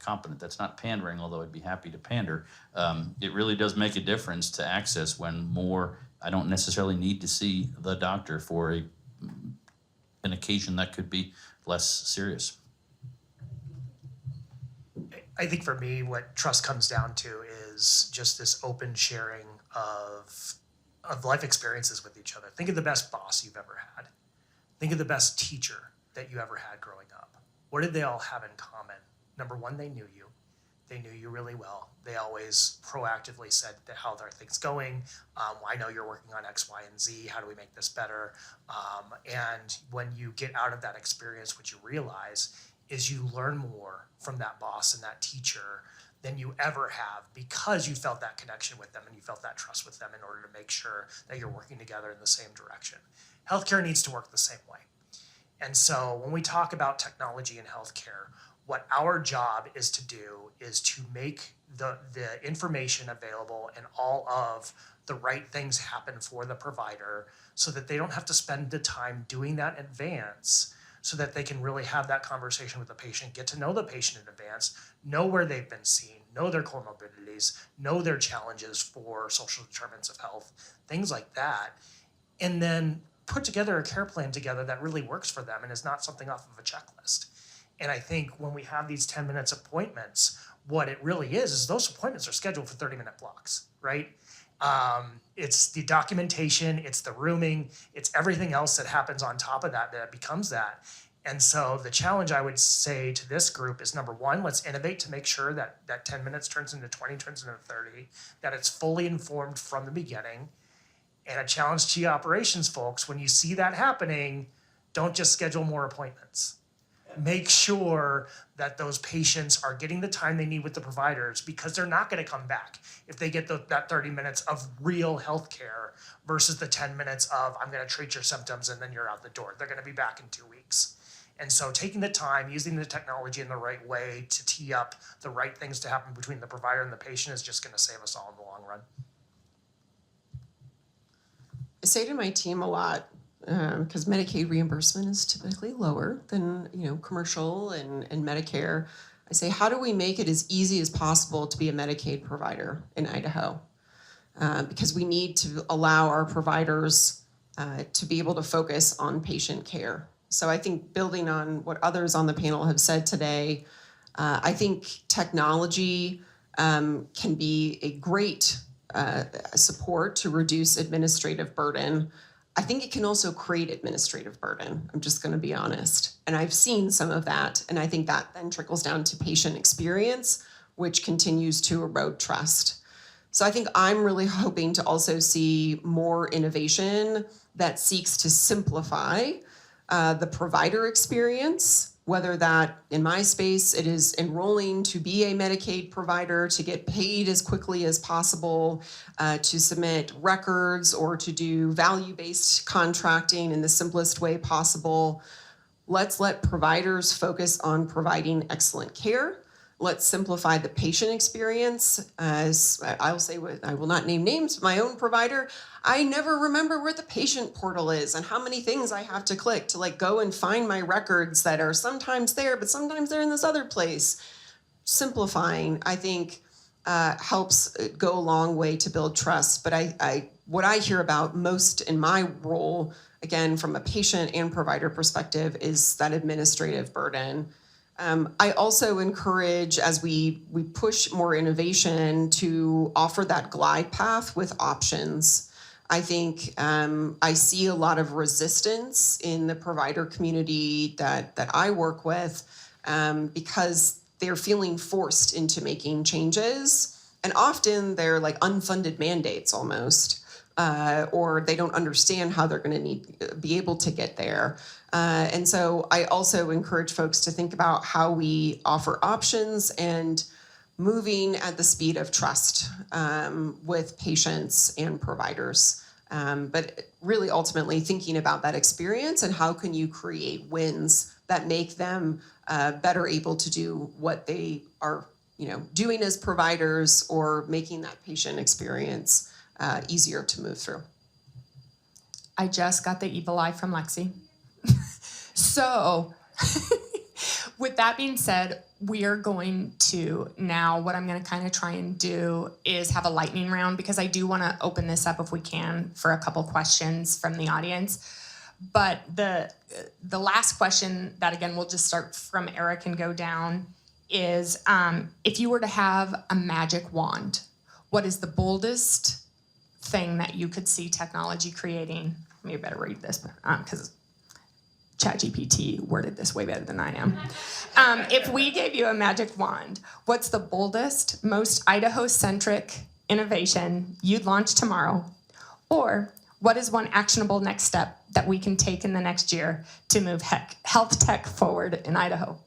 competent. That's not pandering, although I'd be happy to pander. It really does make a difference to access when I don't necessarily need to see the doctor for an occasion that could be less serious. I think for me, what trust comes down to is just this open sharing of life experiences with each other. Think of the best boss you've ever had. Think of the best teacher that you ever had growing up. What did they all have in common? Number one, they knew you. They knew you really well. They always proactively said how are things going. I know you're working on X, Y, and Z. How do we make this better? And when you get out of that experience, what you realize is you learn more from that boss and that teacher than you ever have because you felt that connection with them and you felt that trust with them in order to make sure that you're working together in the same direction. Healthcare needs to work the same way. And so when we talk about technology in healthcare, what our job is to do is to make the information available and all of the right things happen for the provider so that they don't have to spend the time doing that in advance, so that they can really have that conversation with the patient, get to know the patient in advance, know where they've been seen, know their comorbidities, know their challenges for social determinants of health, things like that, and then put together a care plan together that really works for them and is not something off of a checklist. And I think when we have these 10 minutes appointments, what it really is those appointments are scheduled for 30-minute blocks, right? It's the documentation, it's the rooming, it's everything else that happens on top of that becomes that. And so the challenge I would say to this group is, number one, let's innovate to make sure that that 10 minutes turns into 20, turns into 30, that it's fully informed from the beginning. And a challenge to you operations folks, when you see that happening, don't just schedule more appointments. Make sure that those patients are getting the time they need with the providers, because they're not going to come back if they get that 30 minutes of real healthcare versus the 10 minutes of, I'm going to treat your symptoms and then you're out the door. They're going to be back in 2 weeks. And so taking the time, using the technology in the right way to tee up the right things to happen between the provider and the patient is just going to save us all in the long run. I say to my team a lot, because Medicaid reimbursement is typically lower than commercial and Medicare. I say, how do we make it as easy as possible to be a Medicaid provider in Idaho? Because we need to allow our providers to be able to focus on patient care. So I think building on what others on the panel have said today, I think technology can be a great support to reduce administrative burden. I think it can also create administrative burden. I'm just going to be honest. And I've seen some of that. And I think that then trickles down to patient experience, which continues to erode trust. So I think I'm really hoping to also see more innovation that seeks to simplify the provider experience, whether that, in my space, it is enrolling to be a Medicaid provider, to get paid as quickly as possible, to submit records, or to do value-based contracting in the simplest way possible. Let's let providers focus on providing excellent care. Let's simplify the patient experience. As I'll say, I will not name names, my own provider, I never remember where the patient portal is and how many things I have to click to go and find my records that are sometimes there, but sometimes they're in this other place. Simplifying, I think, helps go a long way to build trust. But what I hear about most in my role, again, from a patient and provider perspective, is that administrative burden. I also encourage, as we push more innovation, to offer that glide path with options. I think I see a lot of resistance in the provider community that I work with because they're feeling forced into making changes. And often they're like unfunded mandates almost, or they don't understand how they're going to be able to get there. And so I also encourage folks to think about how we offer options and moving at the speed of trust with patients and providers. But really ultimately thinking about that experience and how can you create wins that make them better able to do what they are doing as providers, or making that patient experience easier to move through. I just got the evil eye from Lexi. So with that being said, we are going to now, what I'm going to kind of try and do is have a lightning round, because I do want to open this up if we can for a couple questions from the audience. But the last question that, again, we'll just start from Erick and go down is, if you were to have a magic wand, what is the boldest thing that you could see technology creating? Maybe I better read this because ChatGPT worded this way better than I am. If we gave you a magic wand, what's the boldest, most Idaho-centric innovation you'd launch tomorrow? Or what is one actionable next step that we can take in the next year to move health tech forward in Idaho?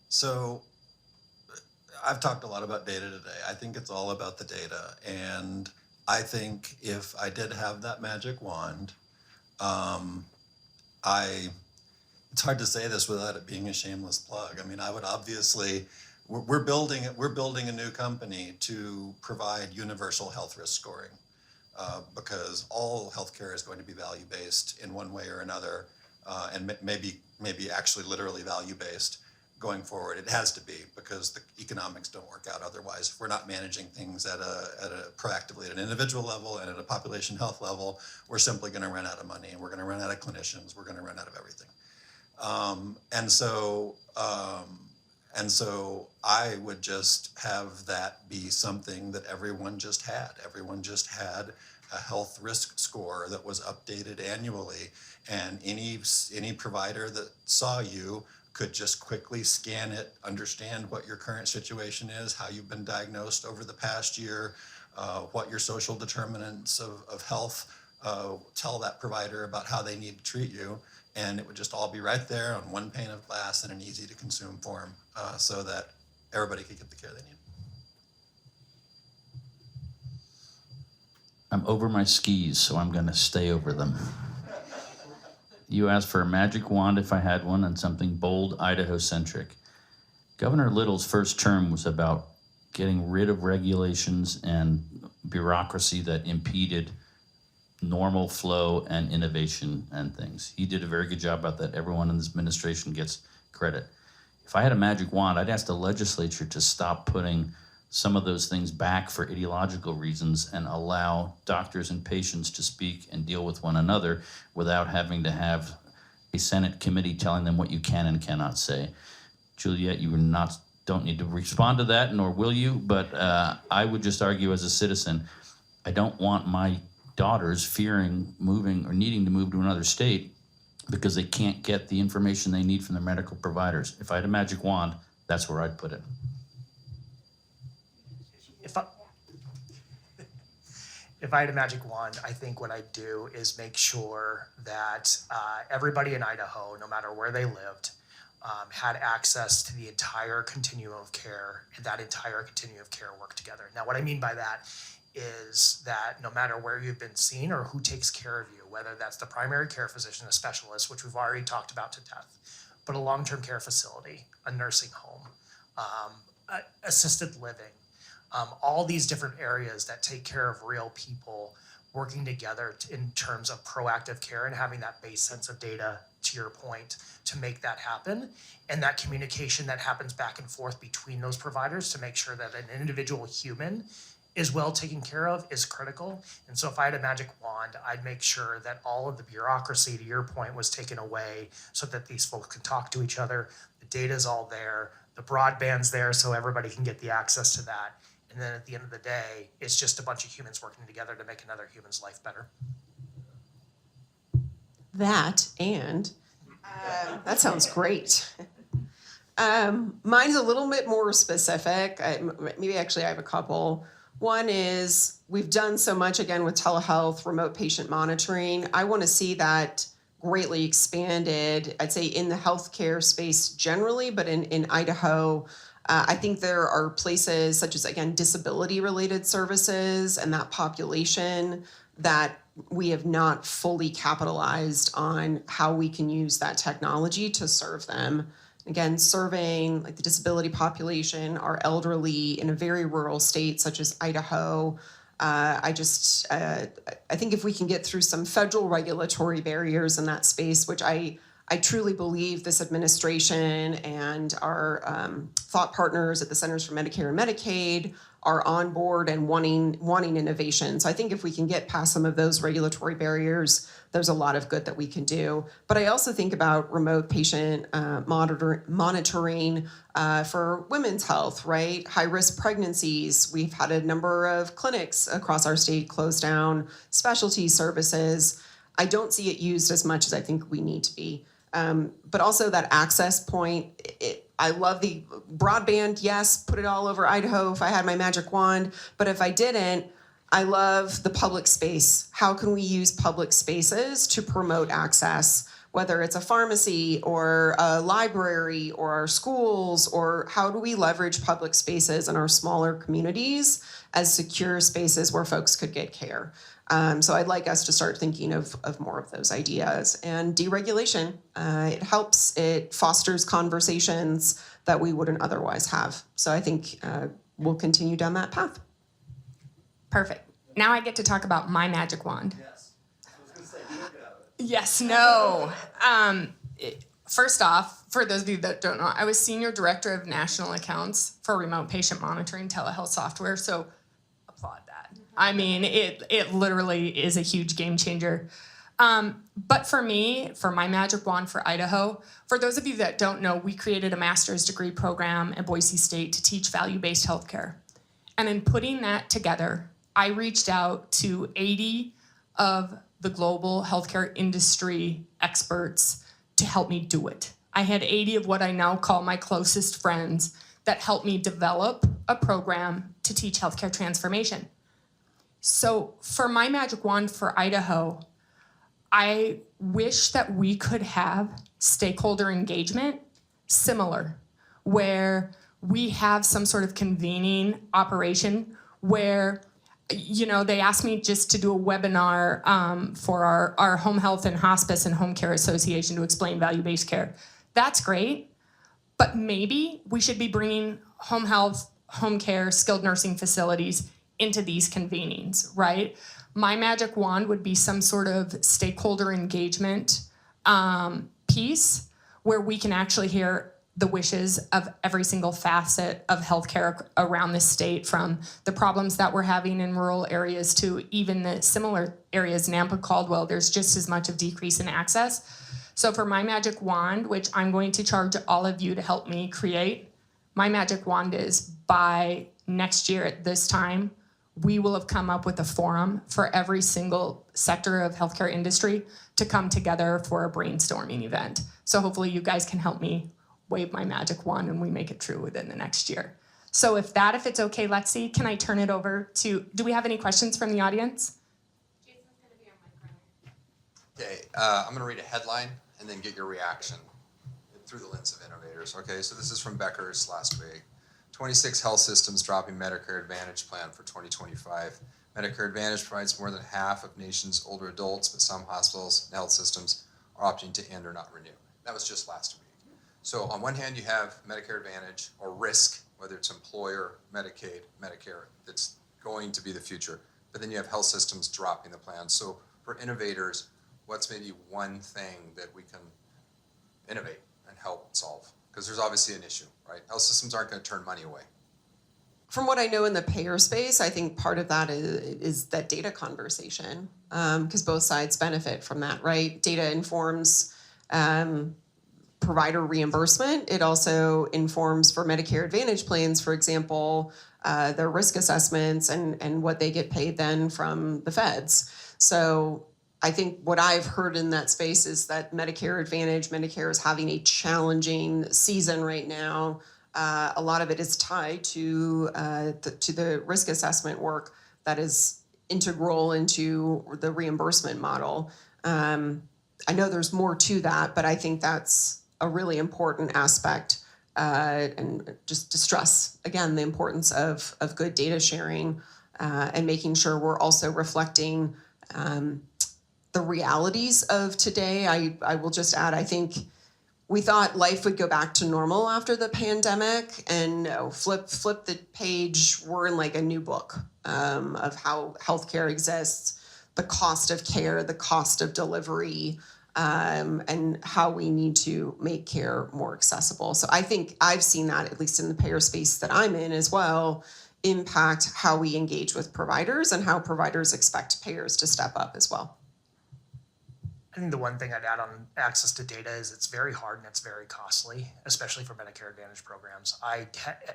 So I've talked a lot about data today. I think it's all about the data. And I think if I did have that magic wand, it's hard to say this without it being a shameless plug. I mean, I would obviously, we're building a new company to provide universal health risk scoring, because all healthcare is going to be value-based in one way or another, and maybe actually literally value-based going forward. It has to be, because the economics don't work out otherwise. If we're not managing things at a proactively at an individual level and at a population health level, we're simply going to run out of money, and we're going to run out of clinicians. We're going to run out of everything. And so And so I would just have that be something that everyone just had. Everyone just had a health risk score that was updated annually, and any provider that saw you could just quickly scan it, understand what your current situation is, how you've been diagnosed over the past year, what your social determinants of health, tell that provider about how they need to treat you, and it would just all be right there on one pane of glass in an easy to consume form, so that everybody could get the care they need. I'm over my skis, so I'm gonna stay over them. You asked for a magic wand if I had one and something bold, Idaho-centric. Governor Little's first term was about getting rid of regulations and bureaucracy that impeded normal flow and innovation and things. He did a very good job about that. Everyone in this administration gets credit. If I had a magic wand, I'd ask the legislature to stop putting some of those things back for ideological reasons and allow doctors and patients to speak and deal with one another without having to have a Senate committee telling them what you can and cannot say. Juliet, you don't need to respond to that, nor will you, but I would just argue as a citizen, I don't want my daughters fearing moving or needing to move to another state because they can't get the information they need from their medical providers. If I had a magic wand, that's where I'd put it. If I had a magic wand, I think what I'd do is make sure that everybody in Idaho, no matter where they lived, had access to the entire continuum of care, and that entire continuum of care worked together. Now, what I mean by that is that no matter where you've been seen or who takes care of you, whether that's the primary care physician, a specialist, which we've already talked about to death, but a long-term care facility, a nursing home, assisted living, all these different areas that take care of real people working together in terms of proactive care and having that base sense of data, to your point, to make that happen, and that communication that happens back and forth between those providers to make sure that an individual human is well taken care of is critical. And so if I had a magic wand, I'd make sure that all of the bureaucracy, to your point, was taken away so that these folks can talk to each other. The data's all there, the broadband's there so everybody can get the access to that. And then at the end of the day, it's just a bunch of humans working together to make another human's life better. That sounds great. Mine's a little bit more specific. Maybe actually I have a couple. One is we've done so much again with telehealth, remote patient monitoring. I want to see that greatly expanded, I'd say in the healthcare space generally, but in Idaho, I think there are places such as, again, disability-related services and that population that we have not fully capitalized on how we can use that technology to serve them. Again, serving like the disability population, our elderly in a very rural state such as Idaho. I think if we can get through some federal regulatory barriers in that space, which I truly believe this administration and our thought partners at the Centers for Medicare and Medicaid are on board and wanting innovation. So I think if we can get past some of those regulatory barriers, there's a lot of good that we can do. But I also think about remote patient monitoring for women's health, right? High-risk pregnancies. We've had a number of clinics across our state close down, specialty services. I don't see it used as much as I think we need to be. But also that access point, I love the broadband, yes, put it all over Idaho if I had my magic wand. But if I didn't, I love the public space. How can we use public spaces to promote access, whether it's a pharmacy or a library or our schools, or how do we leverage public spaces in our smaller communities as secure spaces where folks could get care? So I'd like us to start thinking of more of those ideas. And deregulation, it helps, it fosters conversations that we wouldn't otherwise have. So I think we'll continue down that path. Perfect. Now I get to talk about my magic wand. Yes. I was going to say, you don't get out of it. Yes, no. First off, for those of you that don't know, I was Senior Director of National Accounts for Remote Patient Monitoring Telehealth Software, so applaud that. I mean, it literally is a huge game changer. But for me, for my magic wand for Idaho, for those of you that don't know, we created a master's degree program at Boise State to teach value-based healthcare. And in putting that together, I reached out to 80 of the global healthcare industry experts to help me do it. I had 80 of what I now call my closest friends that helped me develop a program to teach healthcare transformation. So for my magic wand for Idaho, I wish that we could have stakeholder engagement similar, where we have some sort of convening operation where, you know, they asked me just to do a webinar for our home health and hospice and home care association to explain value-based care. That's great, but maybe we should be bringing home health, home care, skilled nursing facilities into these convenings, right? My magic wand would be some sort of stakeholder engagement piece where we can actually hear the wishes of every single facet of healthcare around the state, from the problems that we're having in rural areas to even the similar areas, Nampa, Caldwell, there's just as much of decrease in access. So for my magic wand, which I'm going to charge all of you to help me create, my magic wand is by next year at this time, we will have come up with a forum for every single sector of healthcare industry to come together for a brainstorming event. So hopefully you guys can help me wave my magic wand and we make it true within the next year. So if it's okay, Lexi, can I turn it over to, do we have any questions from the audience? Jason's gonna be on mic. Okay, I'm gonna read a headline and then get your reaction through the lens of innovators. Okay, so this is from Becker's last week. 26 health systems dropping Medicare Advantage plan for 2025. Medicare Advantage provides more than half of nation's older adults, but some hospitals and health systems are opting to end or not renew. That was just last week. So on one hand, you have Medicare Advantage or risk, whether it's employer, Medicaid, Medicare, that's going to be the future. But then you have health systems dropping the plan. So for innovators, what's maybe one thing that we can innovate and help solve? Because there's obviously an issue, right? Health systems aren't going to turn money away. From what I know in the payer space, I think part of that is that data conversation, because both sides benefit from that, right? Data informs provider reimbursement. It also informs for Medicare Advantage plans, for example, their risk assessments and what they get paid then from the feds. So I think what I've heard in that space is that Medicare is having a challenging season right now. A lot of it is tied to the risk assessment work that is integral into the reimbursement model. I know there's more to that, but I think that's a really important aspect, and just to stress again the importance of good data sharing and making sure we're also reflecting the realities of today. I will just add, I think we thought life would go back to normal after the pandemic, and no, flip the page, we're in like a new book of how healthcare exists, the cost of care, the cost of delivery, and how we need to make care more accessible. So I think I've seen that, at least in the payer space that I'm in as well, impact how we engage with providers and how providers expect payers to step up as well. I think the one thing I'd add on access to data is it's very hard and it's very costly, especially for Medicare Advantage programs.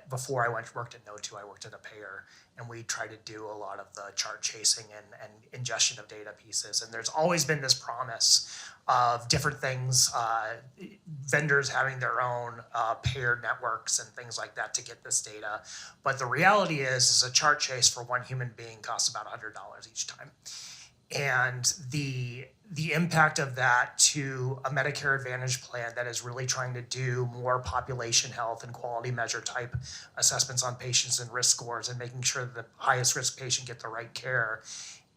Before I worked at No2, I worked at a payer, and we tried to do a lot of the chart chasing and ingestion of data pieces. And there's always been this promise of different things, vendors having their own payer networks and things like that to get this data. But the reality is a chart chase for one human being costs about $100 each time. And the impact of that to a Medicare Advantage plan that is really trying to do more population health and quality measure type assessments on patients and risk scores and making sure that the highest risk patient get the right care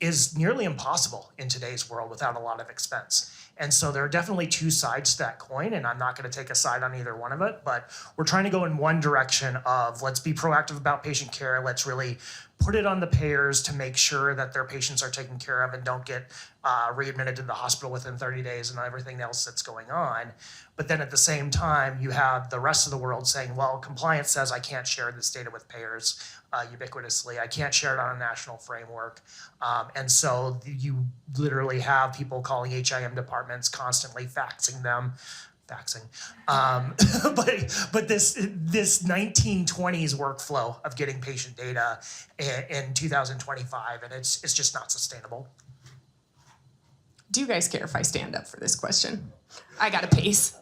is nearly impossible in today's world without a lot of expense. And so there are definitely two sides to that coin, and I'm not going to take a side on either one of it, but we're trying to go in one direction of let's be proactive about patient care. Let's really put it on the payers to make sure that their patients are taken care of and don't get readmitted to the hospital within 30 days and everything else that's going on. But then at the same time, you have the rest of the world saying, well, compliance says I can't share this data with payers ubiquitously. I can't share it on a national framework. And so you literally have people calling HIM departments, constantly faxing them. But this 1920s workflow of getting patient data in 2025, and it's just not sustainable. Do you guys care if I stand up for this question? I got a pace.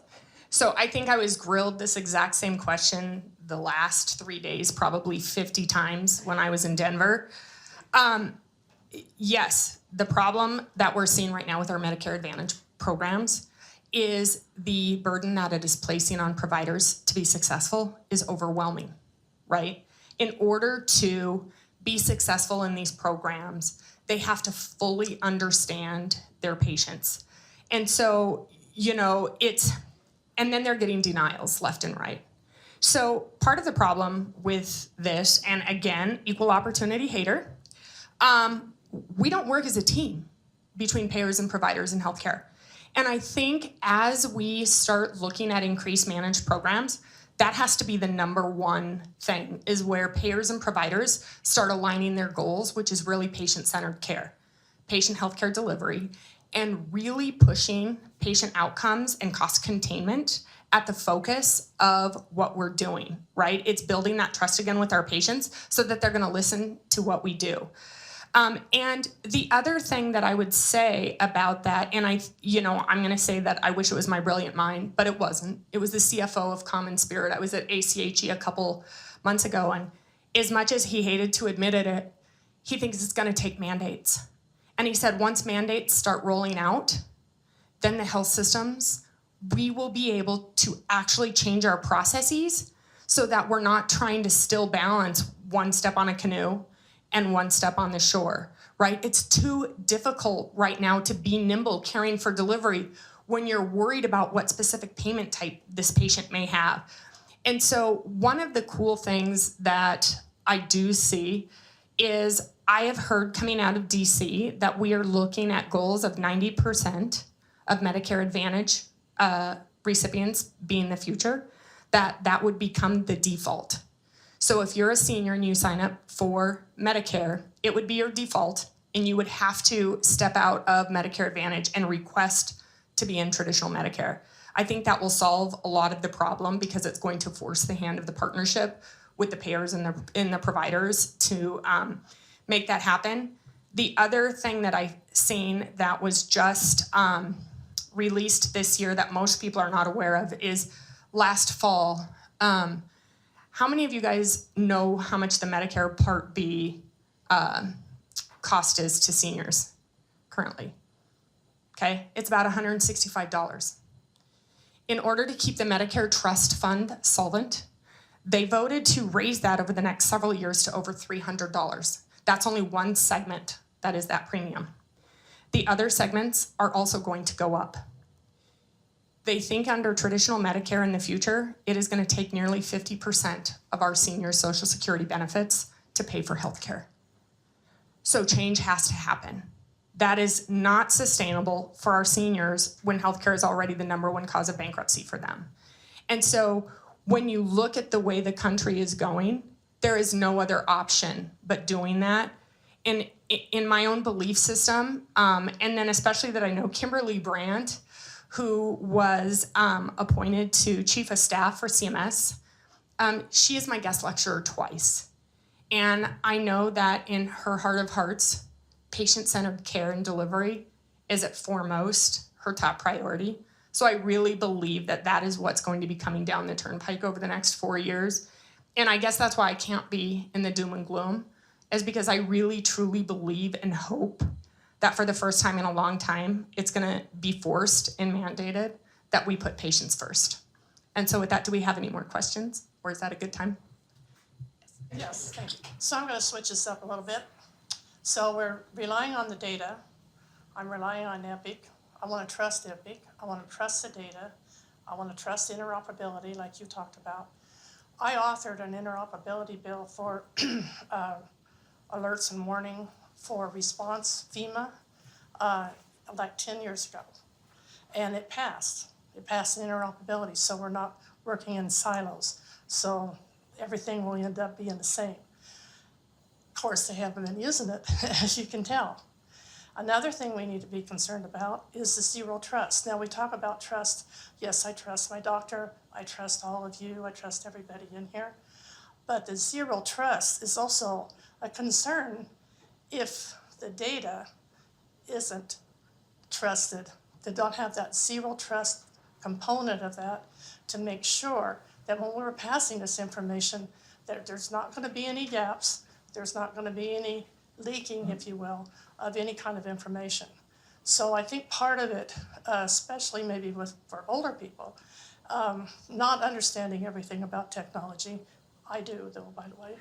So I think I was grilled this exact same question the last 3 days, probably 50 times when I was in Denver. Yes, the problem that we're seeing right now with our Medicare Advantage programs is the burden that it is placing on providers to be successful is overwhelming, right? In order to be successful in these programs, they have to fully understand their patients. And so, and then they're getting denials left and right. So part of the problem with this, and again, equal opportunity hater, we don't work as a team between payers and providers in healthcare. And I think as we start looking at increased managed programs, that has to be the number one thing, is where payers and providers start aligning their goals, which is really patient-centered care, patient healthcare delivery, and really pushing patient outcomes and cost containment at the focus of what we're doing, right? It's building that trust again with our patients so that they're gonna listen to what we do. And the other thing that I would say about that, and I'm gonna say that I wish it was my brilliant mind, but it wasn't. It was the CFO of Common Spirit. I was at ACHE a couple months ago, and as much as he hated to admit it, he thinks it's gonna take mandates. And he said once mandates start rolling out, then the health systems, we will be able to actually change our processes so that we're not trying to still balance one step on a canoe and one step on the shore, right? It's too difficult right now to be nimble caring for delivery when you're worried about what specific payment type this patient may have. And so one of the cool things that I do see is I have heard coming out of DC that we are looking at goals of 90% of Medicare Advantage recipients being the future, that would become the default. So if you're a senior and you sign up for Medicare, it would be your default, and you would have to step out of Medicare Advantage and request to be in traditional Medicare. I think that will solve a lot of the problem because it's going to force the hand of the partnership with the payers and the providers to make that happen. The other thing that I've seen that was just released this year that most people are not aware of is last fall. How many of you guys know how much the Medicare Part B cost is to seniors currently? Okay, it's about $165. In order to keep the Medicare Trust Fund solvent, they voted to raise that over the next several years to over $300. That's only one segment that is that premium. The other segments are also going to go up. They think under traditional Medicare in the future, it is going to take nearly 50% of our seniors' Social Security benefits to pay for health care. So change has to happen. That is not sustainable for our seniors when healthcare is already the number one cause of bankruptcy for them. And so when you look at the way the country is going, there is no other option but doing that. And in my own belief system, and then especially that I know Kimberly Brandt, who was appointed to Chief of Staff for CMS, she is my guest lecturer twice. And I know that in her heart of hearts, patient-centered care and delivery is at foremost her top priority. So I really believe that that is what's going to be coming down the turnpike over the next 4 years. And I guess that's why I can't be in the doom and gloom, is because I really truly believe and hope that for the first time in a long time, it's gonna be forced and mandated that we put patients first. And so with that, do we have any more questions? Or is that a good time? Yes, thank you. So I'm going to switch this up a little bit. So we're relying on the data. I'm relying on Epic. I want to trust Epic. I want to trust the data. I want to trust interoperability, like you talked about. I authored an interoperability bill for alerts and warning for response FEMA like 10 years ago. And it passed. It passed interoperability, so we're not working in silos. So everything will end up being the same. Of course, they haven't been using it, as you can tell. Another thing we need to be concerned about is the zero trust. Now, we talk about trust. Yes, I trust my doctor. I trust all of you. I trust everybody in here. But the zero trust is also a concern if the data isn't trusted. They don't have that zero trust component of that to make sure that when we're passing this information, that there's not going to be any gaps, there's not going to be any leaking, if you will, of any kind of information. So I think part of it, especially maybe for older people, not understanding everything about technology, I do though, by the way,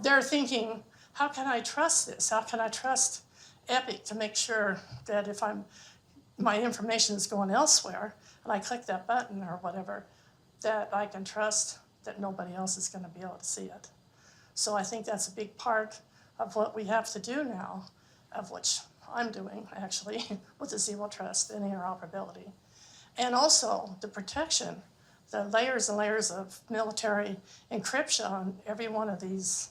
they're thinking, how can I trust this? How can I trust Epic to make sure that if my information is going elsewhere and I click that button or whatever, that I can trust that nobody else is going to be able to see it. So I think that's a big part of what we have to do now, of which I'm doing actually, with the zero trust and interoperability. And also the protection, the layers and layers of military encryption on every one of these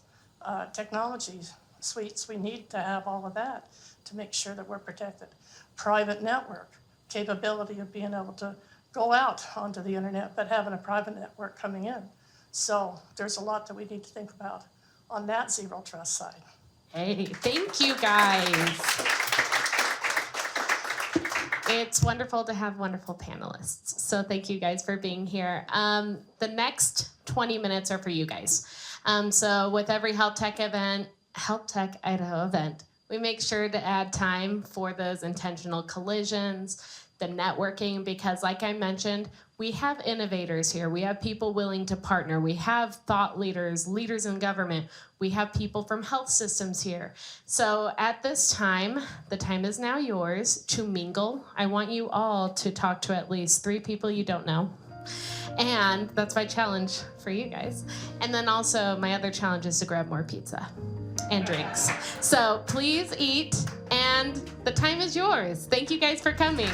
technology suites. We need to have all of that to make sure that we're protected. Private network, capability of being able to go out onto the internet, but having a private network coming in. So there's a lot that we need to think about on that zero trust side. Hey, thank you guys. It's wonderful to have wonderful panelists. So thank you guys for being here. The next 20 minutes are for you guys. So with every Health Tech event, Health Tech Idaho event, we make sure to add time for those intentional collisions, the networking, because like I mentioned, we have innovators here. We have people willing to partner. We have thought leaders, leaders in government. We have people from health systems here. So at this time, the time is now yours to mingle. I want you all to talk to at least 3 people you don't know. And that's my challenge for you guys. And then also my other challenge is to grab more pizza and drinks. So please eat, and the time is yours. Thank you guys for coming.